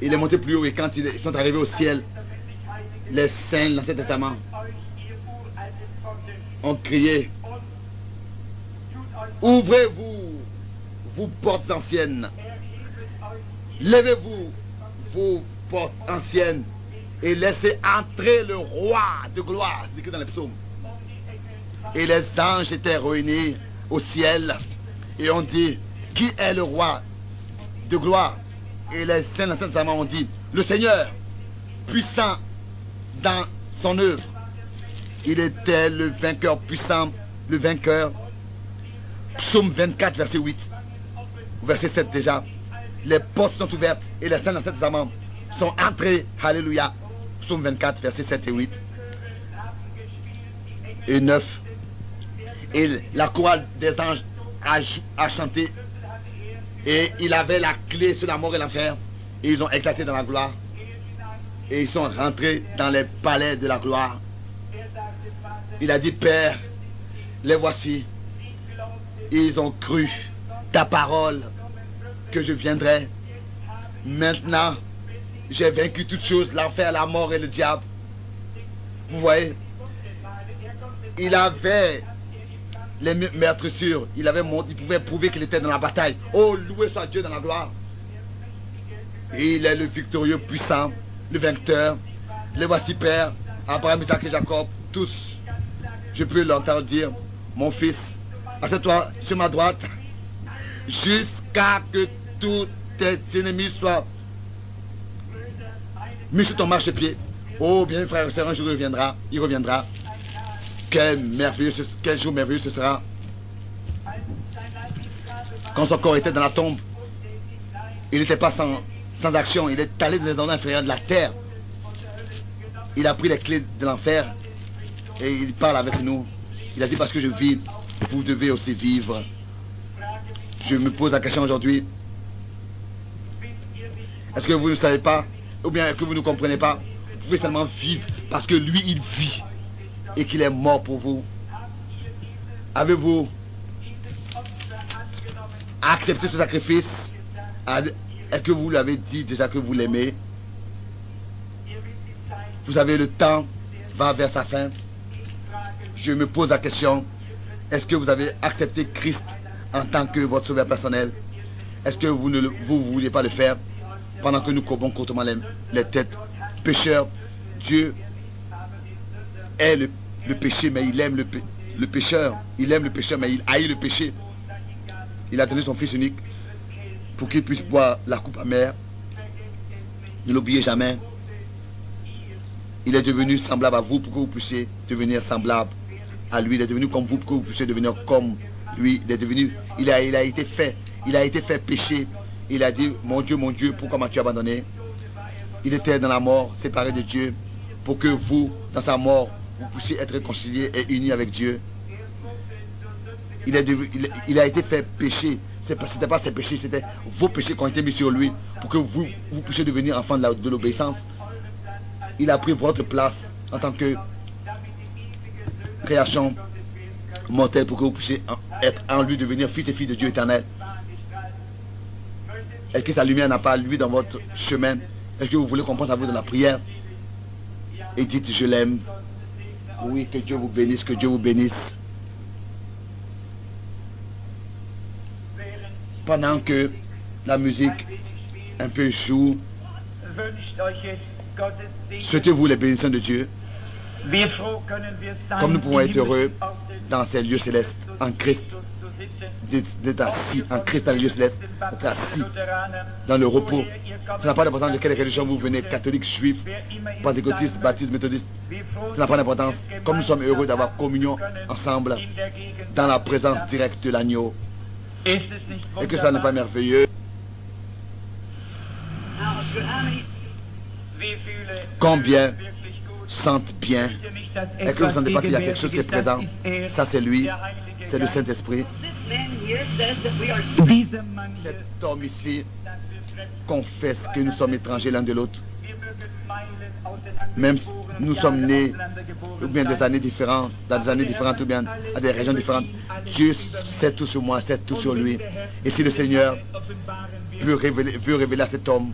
Il est monté plus haut et quand ils sont arrivés au ciel, les saints de l'Ancien Testament ont crié, ouvrez-vous, vous portes anciennes, levez-vous, vous portes anciennes, et laissez entrer le roi de gloire, c'est écrit dans les psaumes. Et les anges étaient réunis au ciel, et on dit, qui est le roi de gloire? Et les saints de l'Ancien ont dit, le Seigneur, puissant dans son œuvre. Il était le vainqueur puissant, le vainqueur. Psaume 24, verset 8. Verset 7 déjà. Les portes sont ouvertes et les saints de l'Ancien Testament sont entrés. Alléluia. Psaume 24, verset 7 et 8. Et 9. Et la chorale des anges a chanté. Et il avait la clé sur la mort et l'enfer. Et ils ont éclaté dans la gloire. Et ils sont rentrés dans les palais de la gloire. Il a dit, Père, les voici. Ils ont cru ta parole que je viendrai. Maintenant, j'ai vaincu toutes choses, l'enfer, la mort et le diable. Vous voyez, il avait les meurtrissures. Il pouvait prouver qu'il était dans la bataille. Oh, loué soit Dieu dans la gloire. Et il est le victorieux puissant, le vainqueur. Les voici, Père, Abraham, Isaac et Jacob, tous. Je peux l'entendre dire, mon fils, assieds-toi sur ma droite, jusqu'à que tous tes ennemis soient mis sur ton marchepied. Oh, bien, frère et sœur, un jour il reviendra. Quel jour merveilleux ce sera. Quand son corps était dans la tombe, il n'était pas sans action, il est allé dans les endroits inférieurs de la terre. Il a pris les clés de l'enfer et il parle avec nous. Il a dit, parce que je vis, vous devez aussi vivre. Je me pose la question aujourd'hui. Est-ce que vous ne savez pas, ou bien que vous ne comprenez pas? Vous pouvez seulement vivre parce que lui, il vit et qu'il est mort pour vous. Avez-vous accepté ce sacrifice? Est-ce que vous lui avez dit déjà que vous l'aimez? Vous savez, le temps va vers sa fin. Je me pose la question, est-ce que vous avez accepté Christ en tant que votre sauveur personnel? Est-ce que vous ne voulez pas le faire pendant que nous courbons courtement les têtes? Pécheur, Dieu est le péché, mais il aime le pécheur. Il aime le pécheur, mais il haït le péché. Il a donné son Fils unique pour qu'il puisse boire la coupe amère. Ne l'oubliez jamais. Il est devenu semblable à vous pour que vous puissiez devenir semblable à lui. Il est devenu comme vous pour que vous puissiez devenir comme lui. Il a été fait péché. Il a dit, mon Dieu, pourquoi m'as-tu abandonné? Il était dans la mort, séparé de Dieu, pour que vous, dans sa mort, vous puissiez être réconciliés et unis avec Dieu. Il a été fait péché. Ce n'était pas ses péchés, c'était vos péchés qui ont été mis sur lui, pour que vous puissiez devenir enfants de l'obéissance. Il a pris votre place en tant que création mortelle pour que vous puissiez être en lui, devenir fils et filles de Dieu éternel. Est-ce que sa lumière n'a pas lui dans votre chemin? Est-ce que vous voulez qu'on pense à vous dans la prière? Et dites, je l'aime. Oui, que Dieu vous bénisse, que Dieu vous bénisse. Pendant que la musique un peu joue, souhaitez-vous les bénédictions de Dieu? Comme nous pouvons être heureux dans ces lieux célestes, en Christ, d'être assis en Christ dans les lieux célestes, d'être assis dans le repos. Ça n'a pas d'importance de quelle religion vous venez, catholique, juif, pentecôtiste, baptiste, méthodiste. Ça n'a pas d'importance. Comme nous sommes heureux d'avoir communion ensemble dans la présence directe de l'agneau. Et que ça n'est pas merveilleux? Combien sentent bien? Est-ce que vous ne sentez pas qu'il y a quelque chose qui est présent? Ça c'est lui, c'est le Saint-Esprit. Cet homme ici confesse que nous sommes étrangers l'un de l'autre. Même si nous sommes nés ou bien des années différentes, dans des années différentes ou bien à des régions différentes. Dieu sait tout sur moi, sait tout sur lui. Et si le Seigneur veut révéler à cet homme,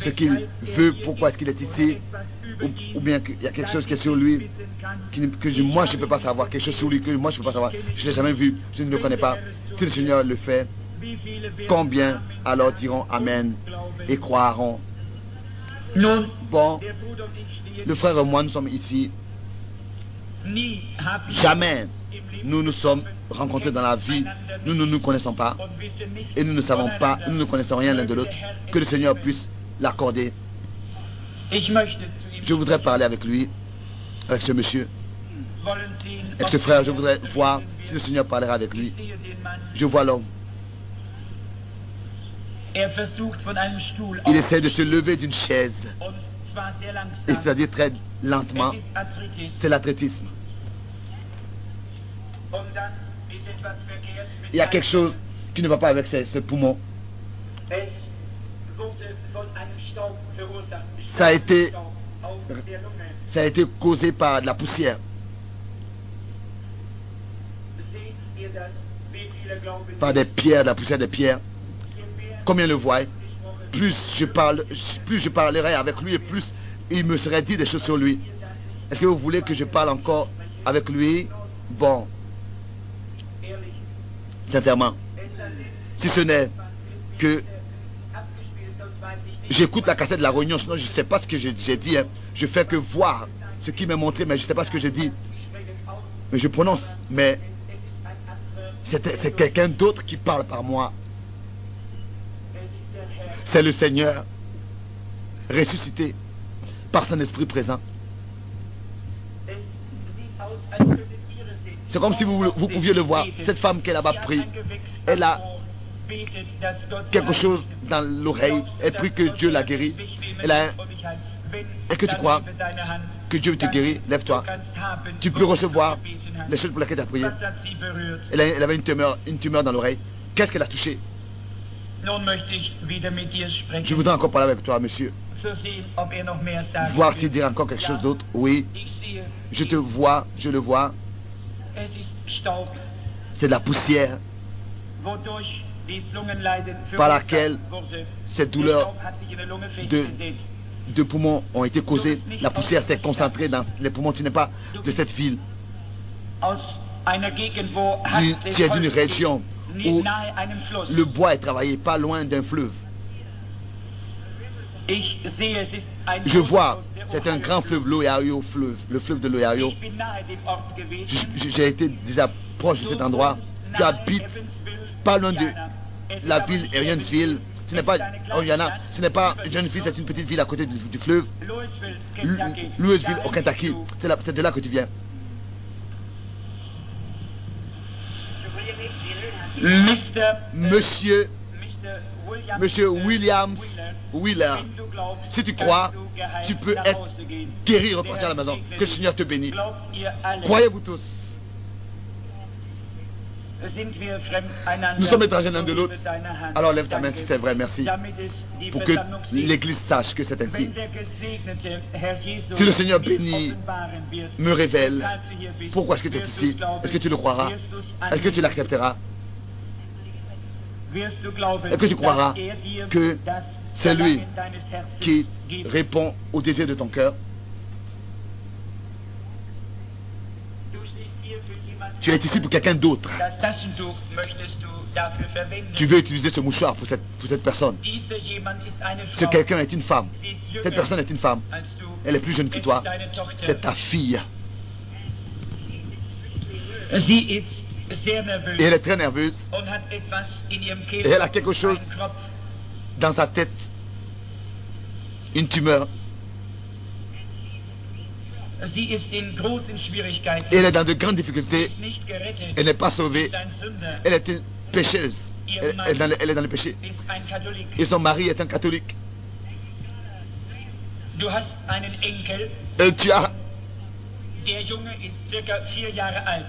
ce qu'il veut, pourquoi est-ce qu'il est ici, ou bien qu'il y a quelque chose qui est sur lui, que moi je ne peux pas savoir, quelque chose sur lui que moi je ne peux pas savoir, je ne l'ai jamais vu, je ne le connais pas. Si le Seigneur le fait, combien alors diront Amen et croiront? Bon, le frère et moi nous sommes ici. Jamais nous nous sommes rencontrés dans la vie, nous ne nous connaissons pas et nous ne savons pas, nous ne connaissons rien l'un de l'autre. Que le Seigneur puisse l'accorder. Je voudrais parler avec lui, avec ce monsieur, avec ce frère. Je voudrais voir si le Seigneur parlera avec lui. Je vois l'homme. Il essaie de se lever d'une chaise, et c'est-à-dire très lentement. C'est l'athlétisme. Il y a quelque chose qui ne va pas avec ses poumons. Ça a été causé par de la poussière. Par des pierres, de la poussière des pierres. Combien le voient, plus je parlerai avec lui et plus il me serait dit des choses sur lui. Est-ce que vous voulez que je parle encore avec lui Bon, sincèrement, si ce n'est que j'écoute la cassette de la réunion, sinon je ne sais pas ce que j'ai dit. Hein. Je fais que voir ce qui m'est montré, mais je ne sais pas ce que j'ai dit. Mais je prononce, mais c'est quelqu'un d'autre qui parle par moi. C'est le Seigneur ressuscité par son esprit présent. C'est comme si vous pouviez le voir. Cette femme qui est là-bas prie, elle a quelque chose dans l'oreille. Elle prie que Dieu la guérit. Est-ce que tu crois que Dieu te guérit? Lève-toi. Tu peux recevoir les choses pour lesquelles tu as prié. Elle avait une tumeur dans l'oreille. Qu'est-ce qu'elle a touché? Je voudrais encore parler avec toi, monsieur. Voir s'il dit encore quelque chose d'autre. Oui. Je te vois, je le vois. C'est de la poussière par laquelle cette douleur de poumons ont été causées. La poussière s'est concentrée dans les poumons. Tu n'es pas de cette ville. Tu es d'une région où le bois est travaillé pas loin d'un fleuve. Je vois, c'est un grand fleuve, l'Oyayo fleuve, le fleuve de l'Oyayo. J'ai été déjà proche de cet endroit. Tu habites pas loin de la ville Evansville. Ce n'est pas Oriana, ce n'est pas Johnville, c'est une petite ville à côté du fleuve. Louisville au Kentucky. C'est de là que tu viens. Monsieur Williams Wheeler, si tu crois, tu peux être guéri et repartir à la maison. Que le Seigneur te bénisse. Croyez-vous tous? Nous sommes étrangers l'un de l'autre. Alors lève ta main si c'est vrai, merci. Pour que l'Église sache que c'est ainsi. Si le Seigneur béni me révèle, pourquoi est-ce que tu es ici? Est-ce que tu le croiras? Est-ce que tu l'accepteras? Est-ce que tu croiras que c'est lui qui répond au désir de ton cœur? Tu es ici pour quelqu'un d'autre. Tu veux utiliser ce mouchoir pour cette personne. Ce quelqu'un est une femme. Cette personne est une femme. Elle est plus jeune que toi. C'est ta fille. Et elle est très nerveuse. Et elle a quelque chose dans sa tête. Une tumeur. Et elle est dans de grandes difficultés. Elle n'est pas sauvée. Elle est une pécheuse. Elle est dans le péché. Et son mari est un catholique. Et tu as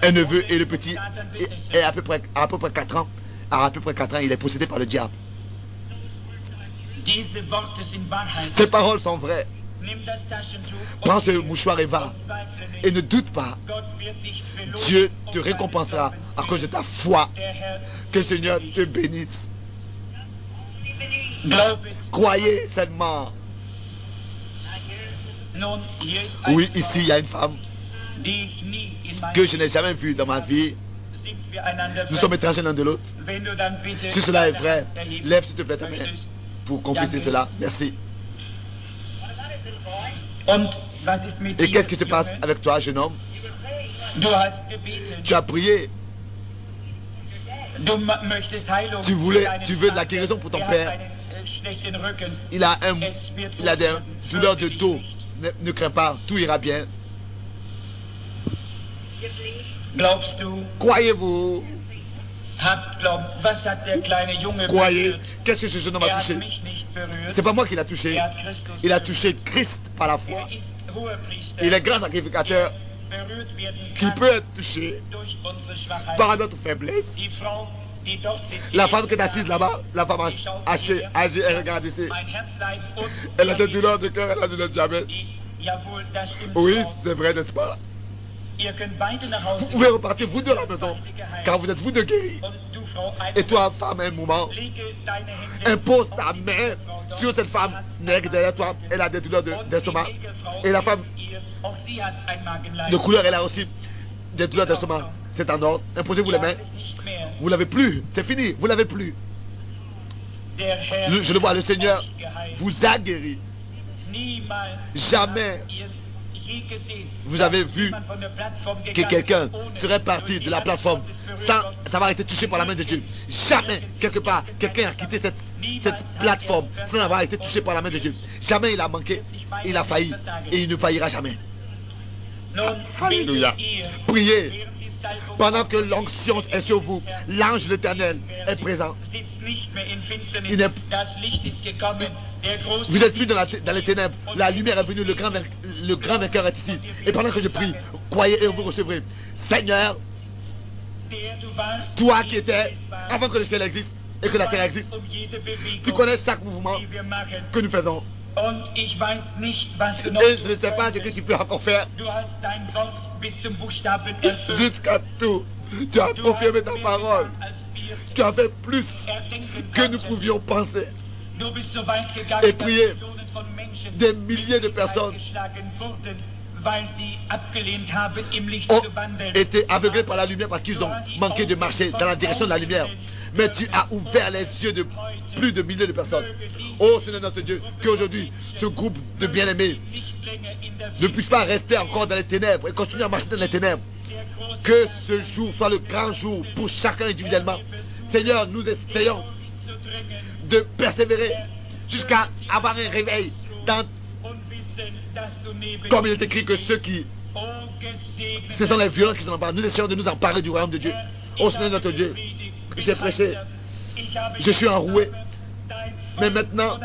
un neveu et le petit est à peu près 4 ans. À peu près 4 ans, il est possédé par le diable. Ces paroles sont vraies. Prends ce mouchoir et va. Et ne doute pas. Dieu te récompensera à cause de ta foi. Que le Seigneur te bénisse. Croyez seulement. Oui, ici il y a une femme que je n'ai jamais vue dans ma vie. Nous sommes étrangers l'un de l'autre. Si cela est vrai, lève s'il te plaît ta main pour confesser cela. Merci. Et qu'est-ce qui se passe avec toi, jeune homme? Tu as prié. Tu veux de la guérison pour ton père. Il a des douleurs de dos. Ne crains pas, tout ira bien. Croyez-vous? Croyez. Qu'est-ce que ce jeune homme a touché? C'est pas moi qui l'a touché. Il a touché Christ par la foi. Il est grand sacrificateur qui peut être touché par notre faiblesse. La femme qui est assise là-bas, la femme âgée, elle regarde ici. Elle a des douleurs de cœur, elle a des diabète. Oui, c'est vrai, n'est-ce pas? Vous pouvez repartir vous de la maison, car vous êtes vous de guéris. Et toi, femme, un moment, impose ta main sur cette femme nègre derrière toi. Elle a des douleurs d'estomac. Et la femme de couleur, elle a aussi des douleurs d'estomac, c'est en ordre. Imposez-vous les mains. Vous l'avez plus. C'est fini. Vous l'avez plus. Je le vois, le Seigneur vous a guéri. Jamais vous avez vu que quelqu'un serait parti de la plateforme sans avoir été touché par la main de Dieu. Jamais, quelque part, quelqu'un a quitté cette plateforme sans avoir été touché par la main de Dieu. Jamais il a manqué, il a failli et il ne faillira jamais. Alléluia. Priez. Pendant que l'onction est sur vous, l'ange de l'Éternel est présent. Vous n'êtes plus dans les ténèbres. La lumière est venue, le grand vainqueur est ici. Et pendant que je prie, croyez et vous recevrez. Seigneur, toi qui étais avant que le ciel existe et que la terre existe, tu connais chaque mouvement que nous faisons. Et je ne sais pas ce que tu peux encore faire. Jusqu'à tout, tu as confirmé ta parole. Tu as fait plus que nous pouvions penser. Et prier des milliers de personnes ont été aveuglés par la lumière parce qu'ils ont manqué de marcher dans la direction de la lumière. Mais tu as ouvert les yeux de plus de milliers de personnes. Oh Seigneur notre Dieu, qu'aujourd'hui ce groupe de bien-aimés ne puisse pas rester encore dans les ténèbres et continuer à marcher dans les ténèbres. Que ce jour soit le grand jour pour chacun individuellement. Seigneur, nous essayons de persévérer jusqu'à avoir un réveil comme il est écrit que ce sont les violents qui s'en emparent. Nous essayons de nous emparer du royaume de Dieu. Oh Seigneur notre Dieu, j'ai prêché, je suis enroué, mais maintenant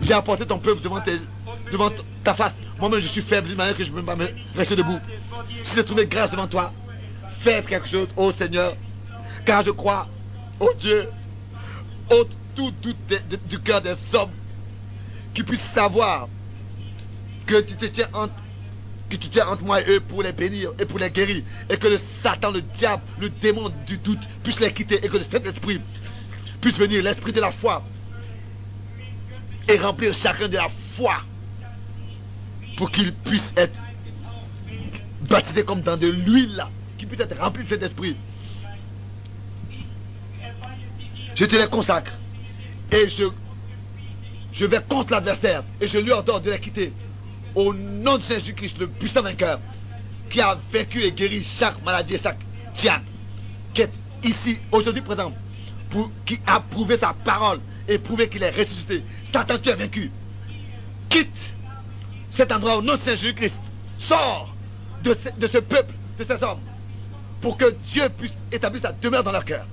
j'ai apporté ton peuple devant ta face. Moi-même je suis faible d'une manière que je ne peux pas me rester debout. Si j'ai trouvé grâce devant toi, fais quelque chose, oh Seigneur, car je crois, oh Dieu, au tout du cœur des hommes, qui puissent savoir que tu te tiens entre moi et eux pour les bénir et pour les guérir, et que le Satan, le diable, le démon du doute puisse les quitter, et que le Saint-Esprit puisse venir, l'esprit de la foi, et remplir chacun de la foi pour qu'il puisse être baptisé comme dans de l'huile là, qu'il puisse être rempli de cet esprit. Je te les consacre et je vais contre l'adversaire et je lui ordonne de les quitter au nom de Jésus-Christ, le puissant vainqueur qui a vaincu et guéri chaque maladie et chaque diable qui est ici aujourd'hui présent, qui a prouvé sa parole et prouvé qu'il est ressuscité. Satan, tu es vaincu. Quitte cet endroit au nom de Saint Jésus-Christ. Sors de ce peuple, de ces hommes, pour que Dieu puisse établir sa demeure dans leur cœur.